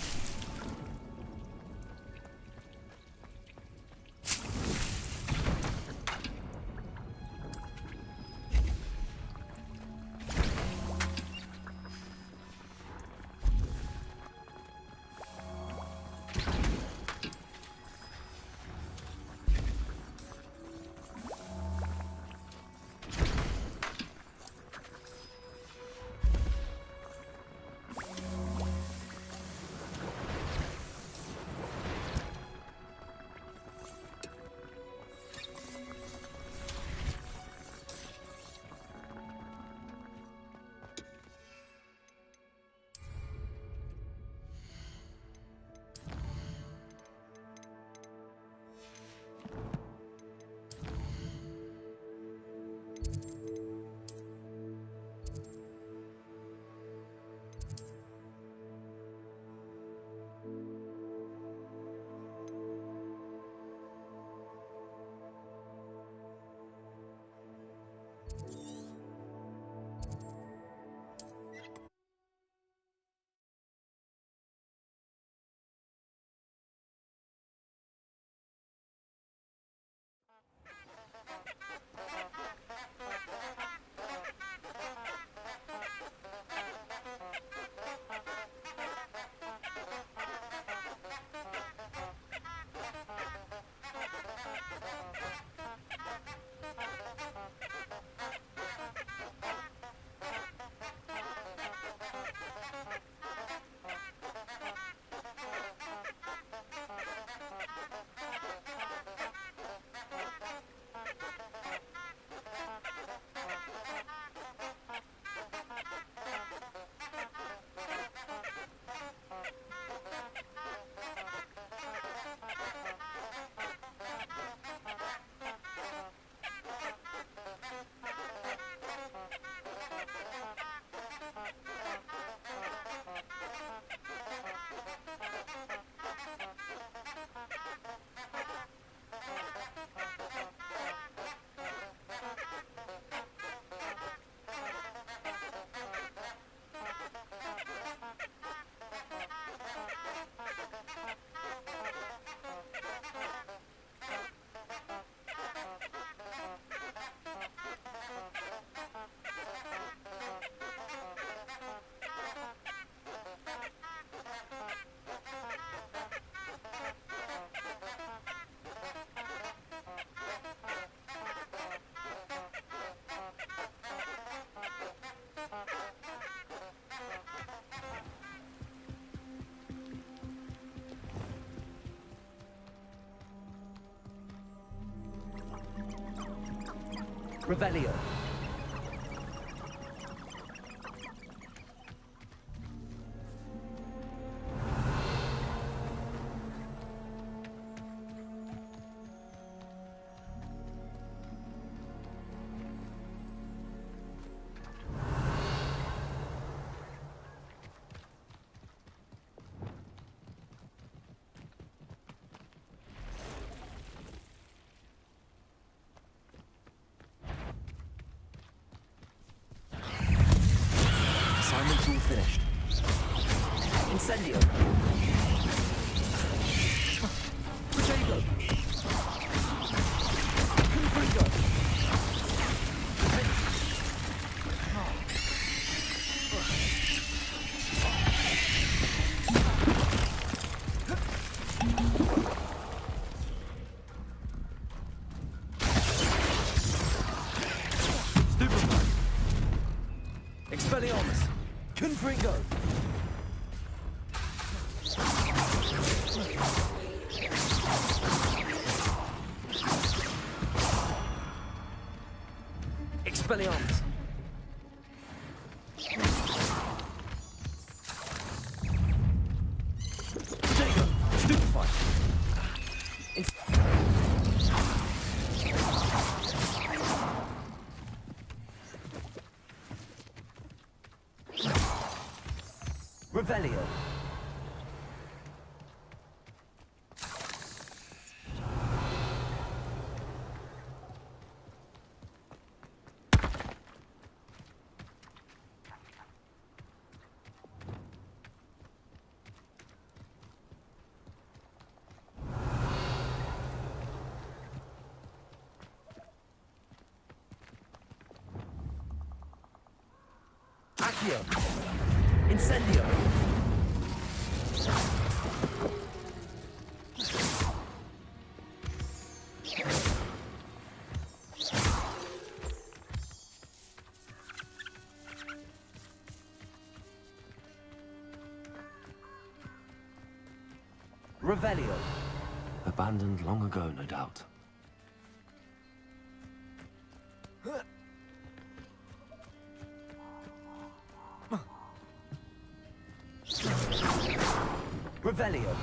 Revelio. Assignment's all finished. Incendio. Protego. Confringo. Stupefy. Expelliarmus. Confringo. Expelliarmus. Protego. Stupefy. Revelio. Accio. Incendio. Revelio. Abandoned long ago, no doubt. Revelio.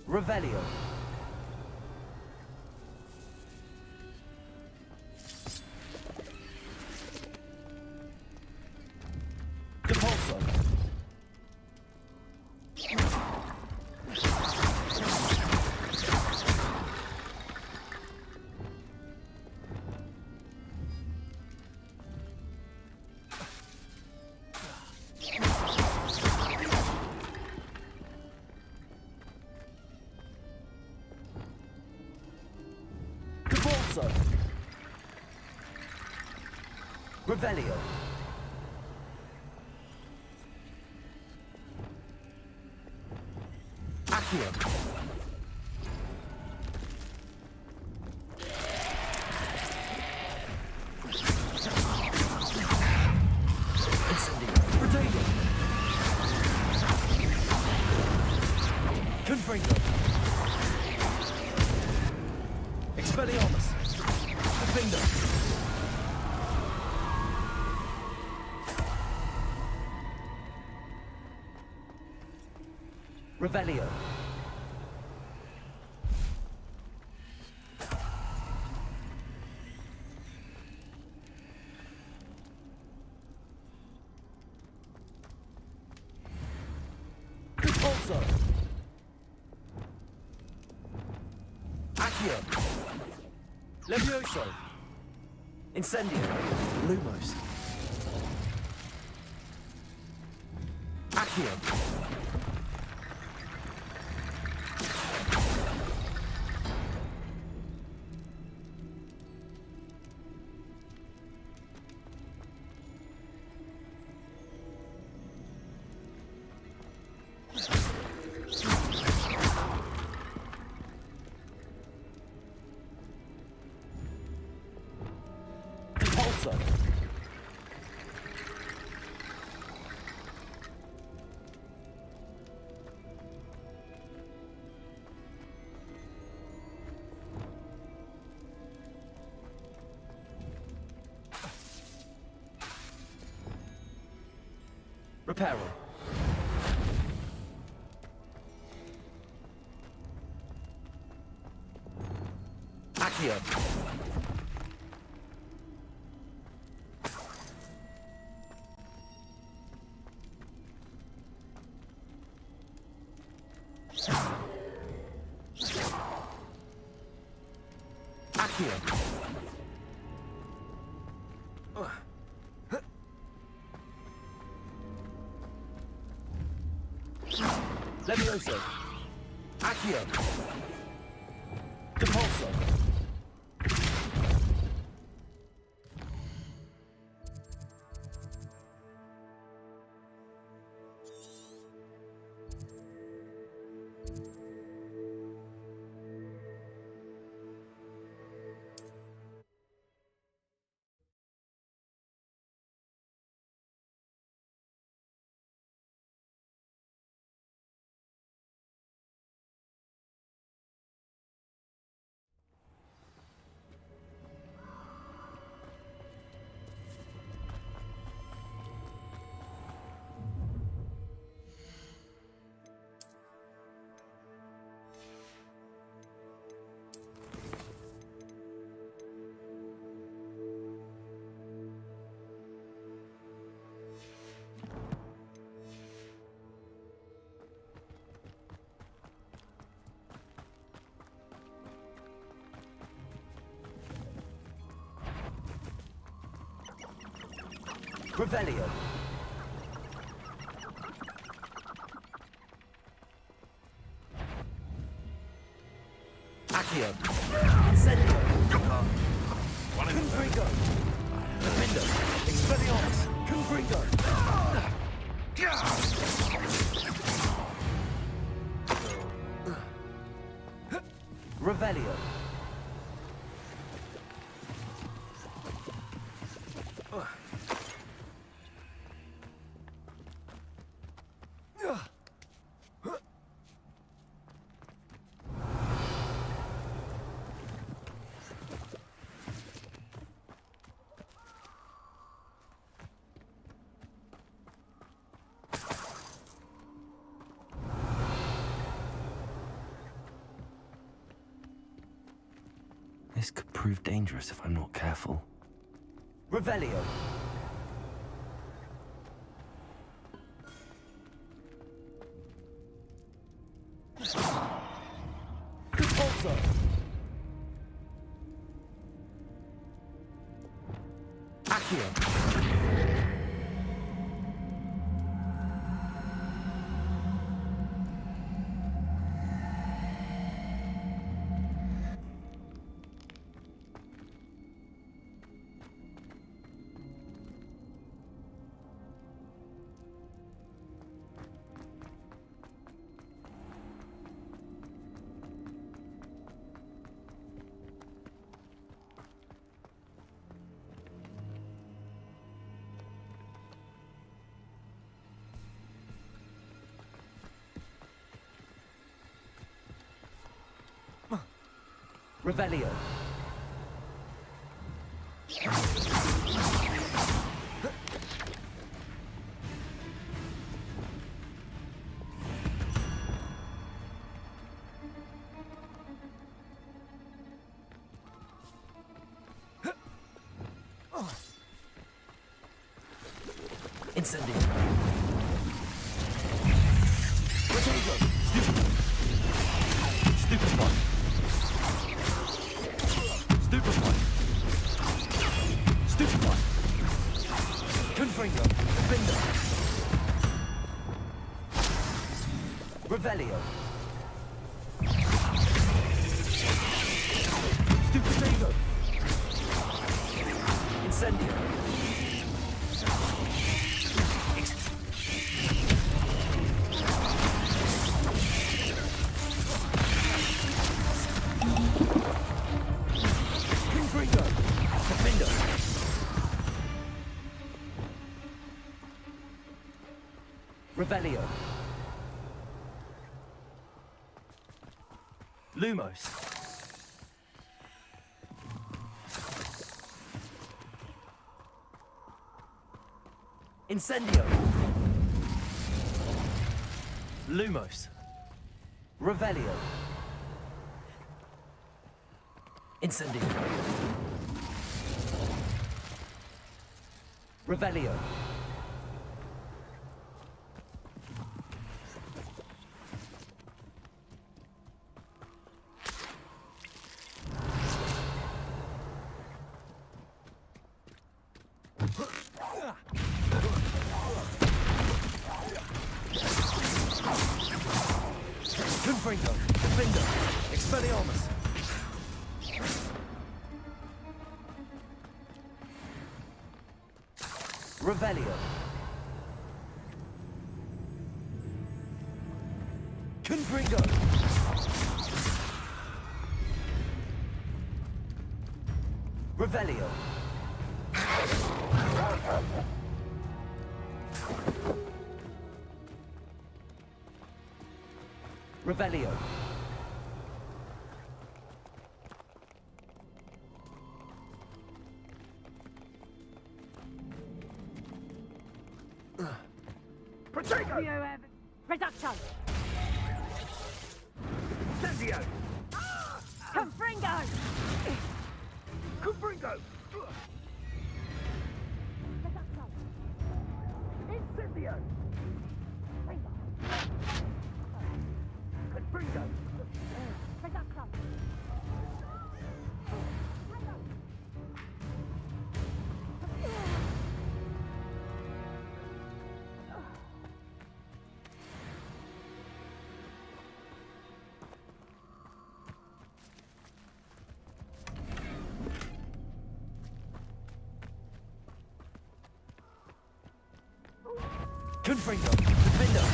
Revelio. Depulso. Depulso. Revelio. Accio. Incendio. Protego. Confringo. Expelliarmus. Defender. Revelio. Depulso. Accio. Levioso. Incendio. Lumos. Accio. Repulsor. Reparo. Accio. Accio. Levioso. Accio. Depulso. Revelio. Accio. Incendio. Confringo. Defender. Expelliarmus. Confringo. Revelio. This could prove dangerous if I'm not careful. Revelio. Repulsor. Accio. Revelio. Incendio. Revolver. Stupefy. Stupefy. Stupefy. Confringo. Defender. Revelio. Stupefy. Incendio. Confringo. Defender. Revelio. Lumos. Incendio. Lumos. Revelio. Incendio. Revelio. Confringo. Defender. Expelliarmus. Revelio. Confringo. Revelio. Revelio. Protego! Reduction! Incendio! Confringo! Confringo! Incendio! Confringo! Reduction! Confringo. Defender.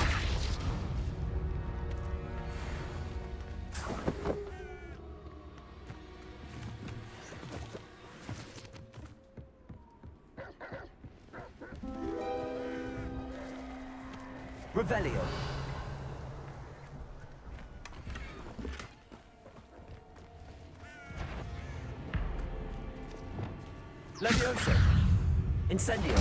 Revelio. Levioso. Incendio.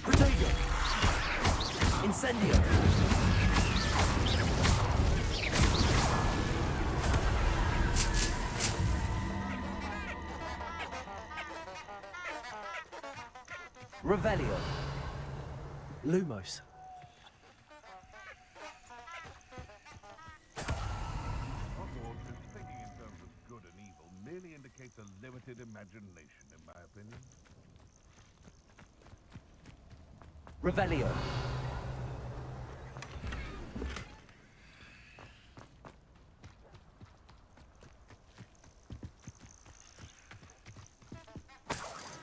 Protego. Incendio. Revelio. Lumos. Hogwarts is thinking in terms of good and evil merely indicates a limited imagination, in my opinion. Revelio.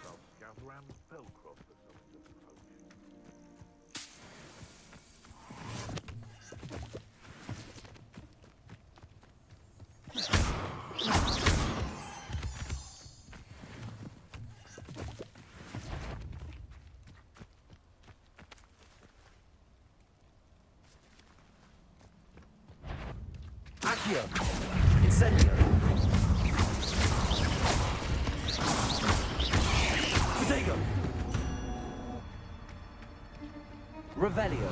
I'll scout around Spellcroft for something to approach. Accio. Incendio. Protego. Revelio.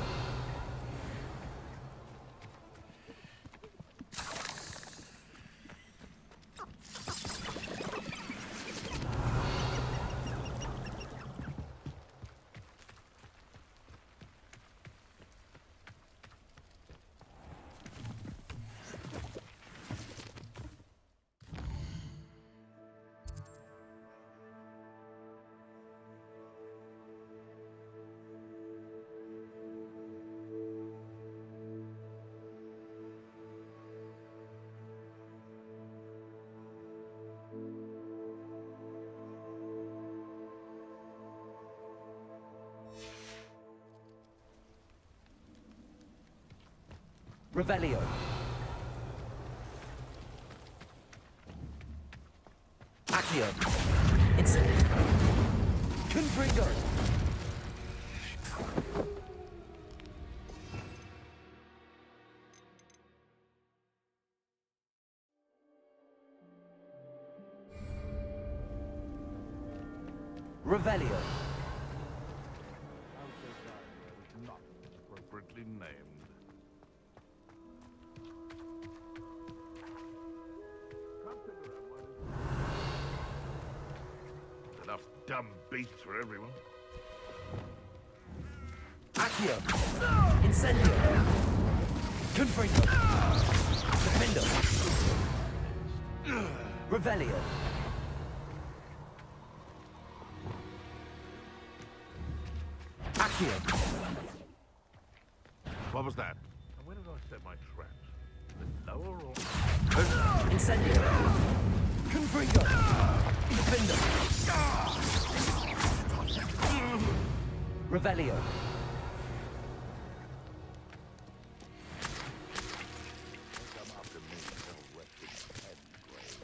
Revelio. Accio. Incendio. Confringo. Revelio. Not appropriately named. Enough dumb beats for everyone. Accio. Incendio. Confringo. Defendo. Revelio. Accio. What was that? And where did I set my traps? The lower or... Incendio. Confringo. Defendo. Revelio. Come after me, they'll rest in head grave.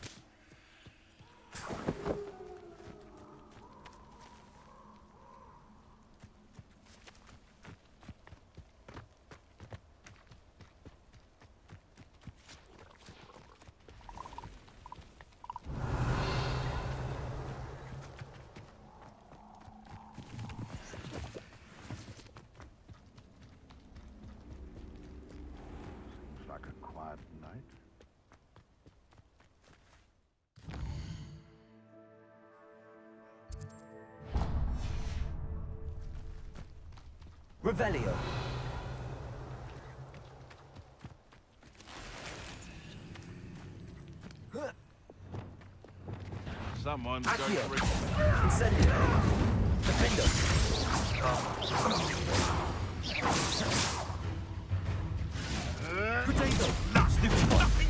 Seems like a quiet night. Revelio. Someone's Accio. going to... Incendio. Defendo. Potato. Stupefy.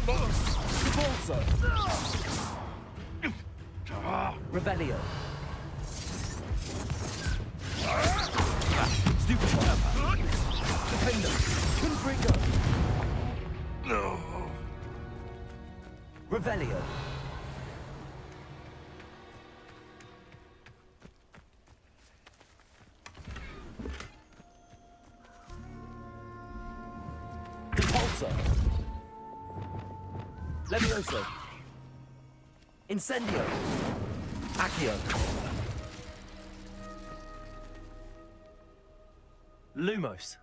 Repulsor. Revelio. Stupefy. Defender. Confringo. Revelio. Repulsor. Levioso. Incendio. Accio. Lumos.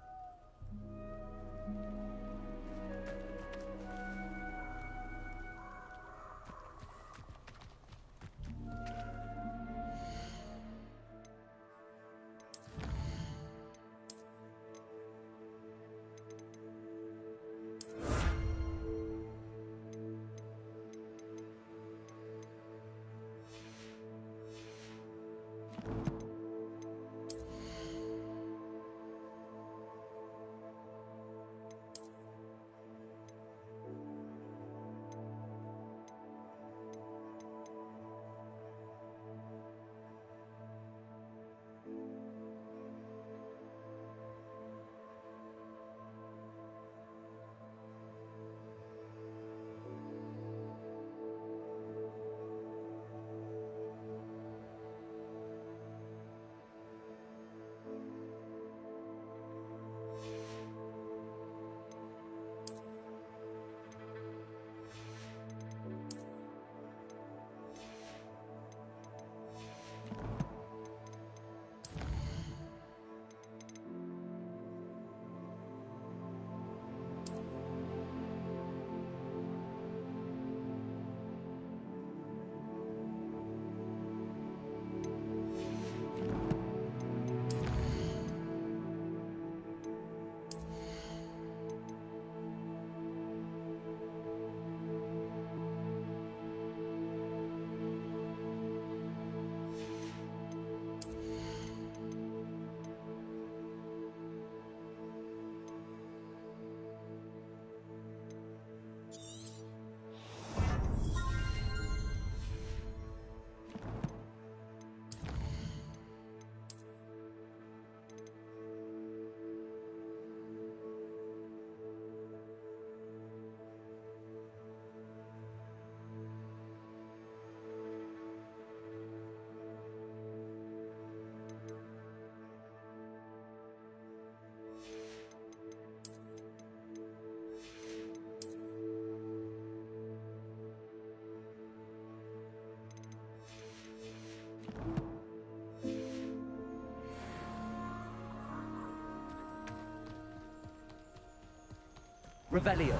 Revelio.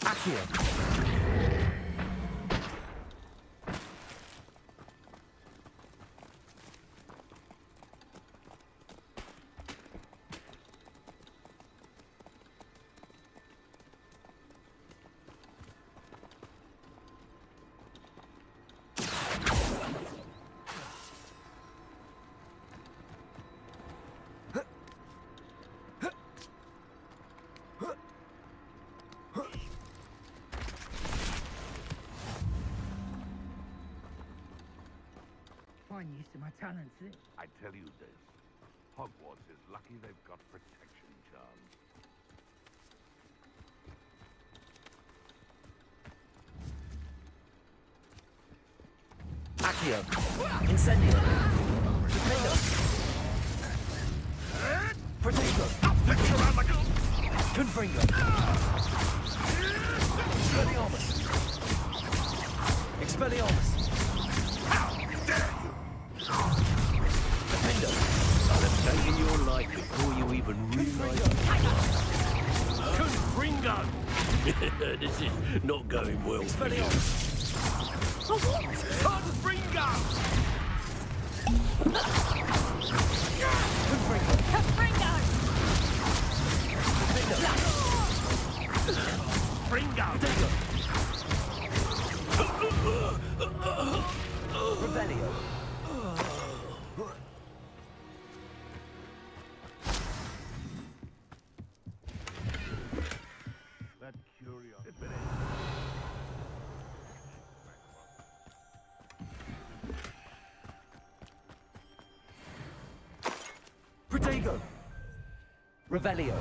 Accio. Fine use of my talents, eh? I tell you this, Hogwarts is lucky they've got protection charms. Accio. Incendio. Potato. Potato. Confringo. Expelliarmus. Expelliarmus. Defender. I've taken your life before you even realize Confringo! This is not going well. Expelliarmus. Confringo! Confringo. Confringo! Fringo! Revelio. That curiosity. Protego. Revelio.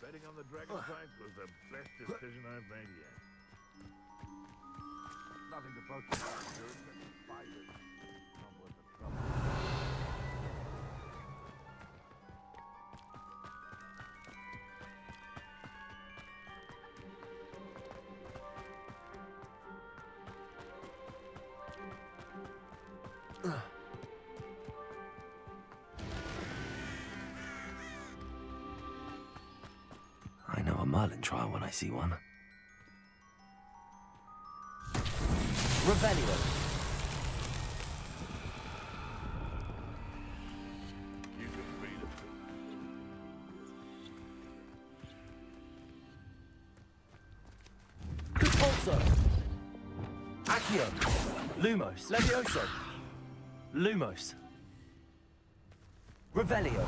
Betting on the dragon fight was the best decision I've made yet. Nothing to poke you out, dude, but spiders. Not worth the trouble. I know a Merlin trial when I see one. Revelio. You can read it. Compulso. Accio. Lumos. Levioso. Lumos. Revelio.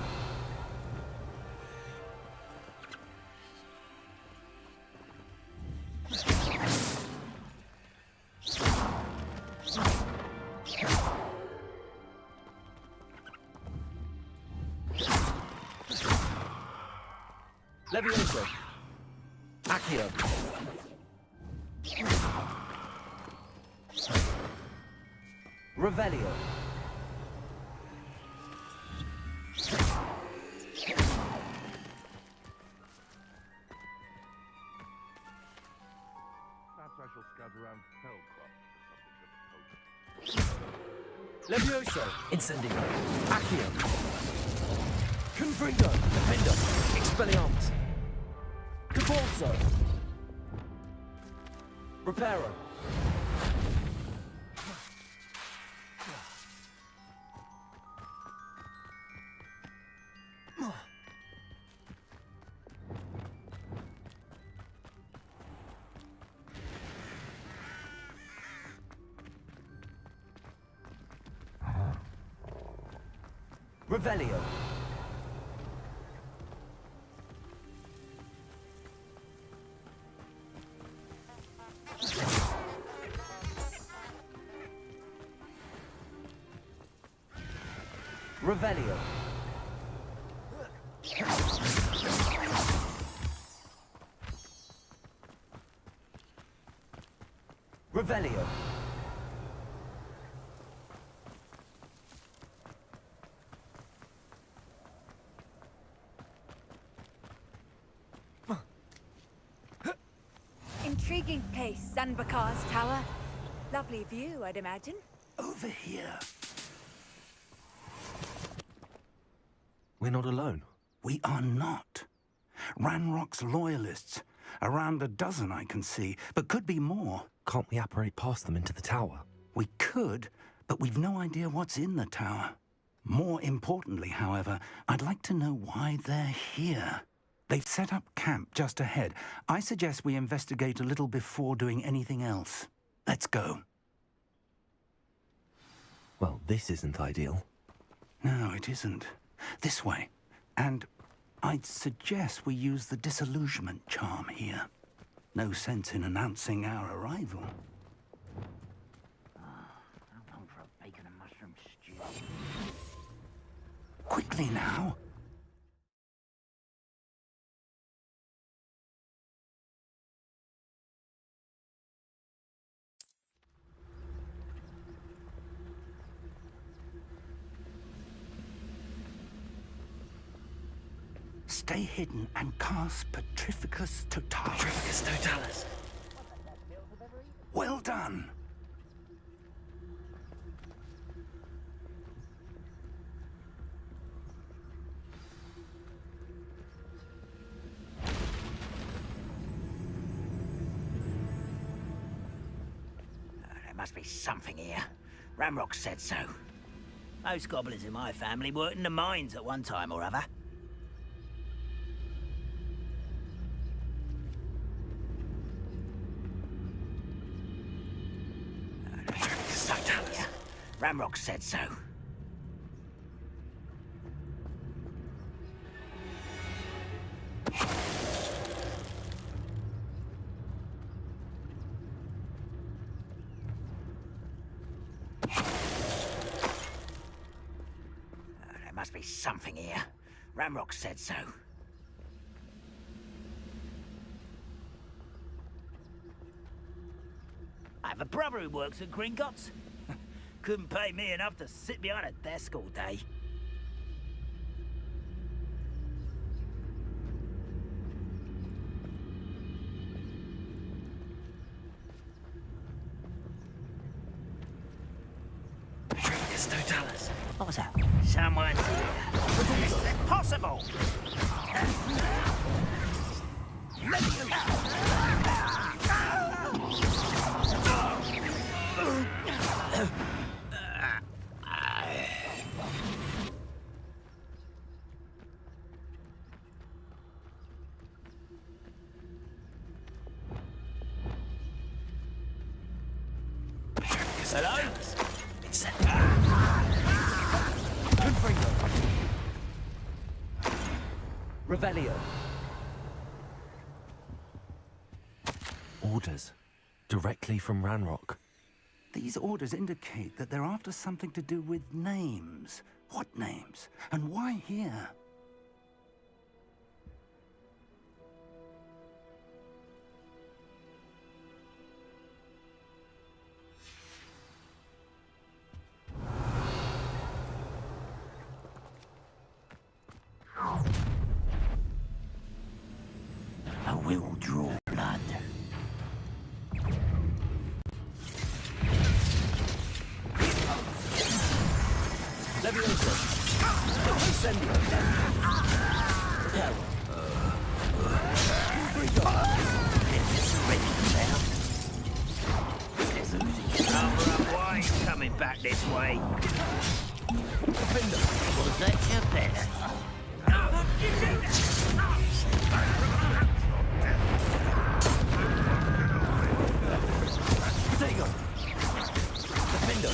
Levioso. Accio. Revelio. Perhaps I shall scout around Fellcroft for something to poke. Levioso. Incendio. Accio. Confringo. Defender. Expelliarmus. Compulso. Reparo. Revelio. Revelio. Revelio. Intriguing place, Sanbakar's tower. Lovely view, I'd imagine. Over here. We're not alone. We are not. Ranrock's loyalists. Around a dozen I can see, but could be more. Can't we apparate past them into the tower? We could, but we've no idea what's in the tower. More importantly, however, I'd like to know why they're here. They've set up camp just ahead. I suggest we investigate a little before doing anything else. Let's go. Well, this isn't ideal. No, it isn't. This way. And I'd suggest we use the disillusionment charm here. No sense in announcing our arrival. I'm hungry for a bacon and mushroom stew. Quickly now. Stay hidden and cast Petrificus Totalis. Petrificus Totalis. Well done. There must be something here. Ramrock said so. Most goblins in my family worked in the mines at one time or other. Ramrock said so. There must be something here. Ramrock said so. I have a brother who works at Gringotts. Couldn't pay me enough to sit behind a desk all day. Petrificus Totalis. What's that? Someone's here. Is it possible? Hello? It's Revelio. Orders. Directly from Ranrock. These orders indicate that they're after something to do with names. What names? And why here? I will draw blood. Leviosa. Incendio. Why coming back this way? Was that your best? Potato. Defender.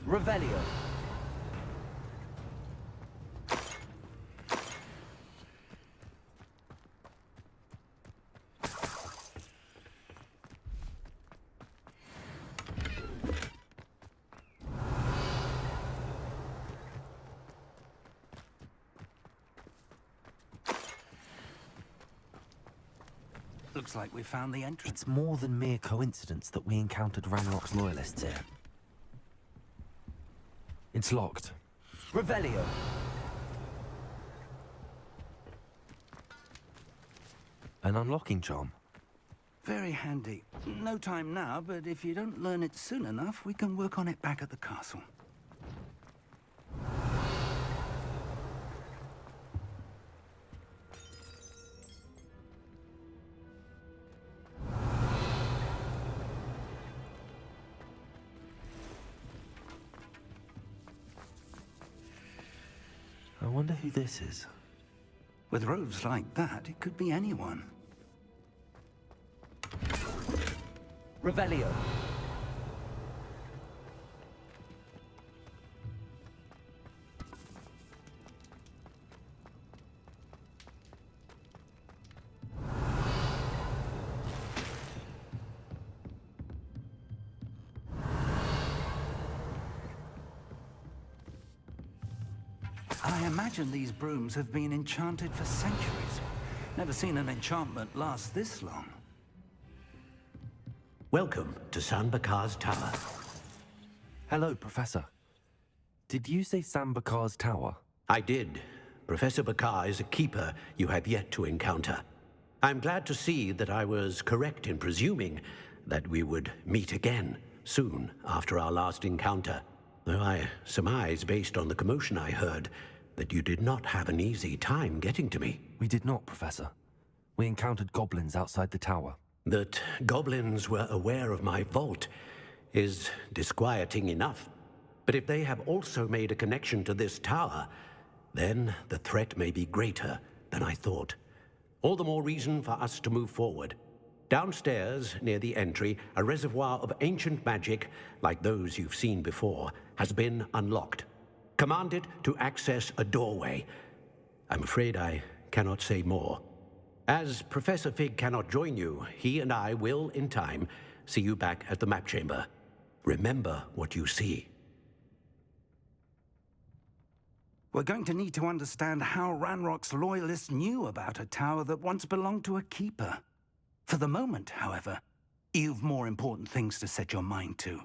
Revelio. Looks like we found the entrance. It's more than mere coincidence that we encountered Ranrock's loyalists here. It's locked. Revelio! An unlocking charm. Very handy. No time now, but if you don't learn it soon enough, we can work on it back at the castle. I wonder who this is. With robes like that, it could be anyone. Revelio. I imagine these brooms have been enchanted for centuries. Never seen an enchantment last this long. Welcome to San Bakar's Tower. Hello, Professor. Did you say San Bakar's Tower? I did. Professor Bakar is a keeper you have yet to encounter. I'm glad to see that I was correct in presuming that we would meet again soon after our last encounter. Though I surmise, based on the commotion I heard, that you did not have an easy time getting to me. We did not, Professor. We encountered goblins outside the tower. That goblins were aware of my vault is disquieting enough. But if they have also made a connection to this tower, then the threat may be greater than I thought. All the more reason for us to move forward. Downstairs, near the entry, a reservoir of ancient magic, like those you've seen before, has been unlocked. Commanded to access a doorway. I'm afraid I cannot say more. As Professor Fig cannot join you, he and I will, in time, see you back at the map chamber. Remember what you see. We're going to need to understand how Ranrock's loyalists knew about a tower that once belonged to a keeper. For the moment, however, you've more important things to set your mind to.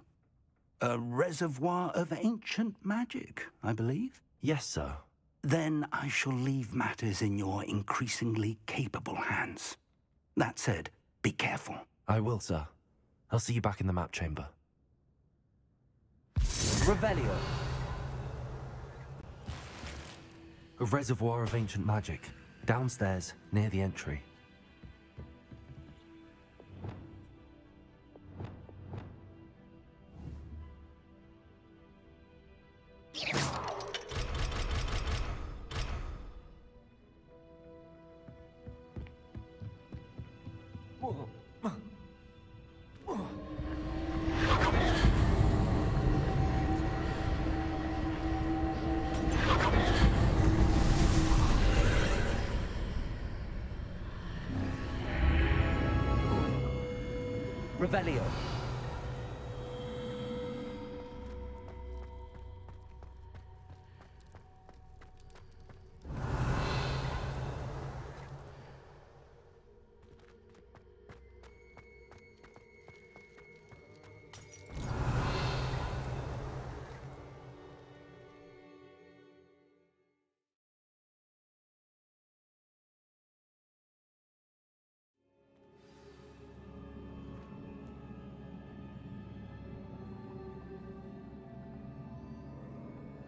A reservoir of ancient magic, I believe? Yes, sir. Then I shall leave matters in your increasingly capable hands. That said, be careful. I will, sir. I'll see you back in the map chamber. Revelio. A reservoir of ancient magic. Downstairs, near the entry. Revelio.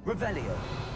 Revelio.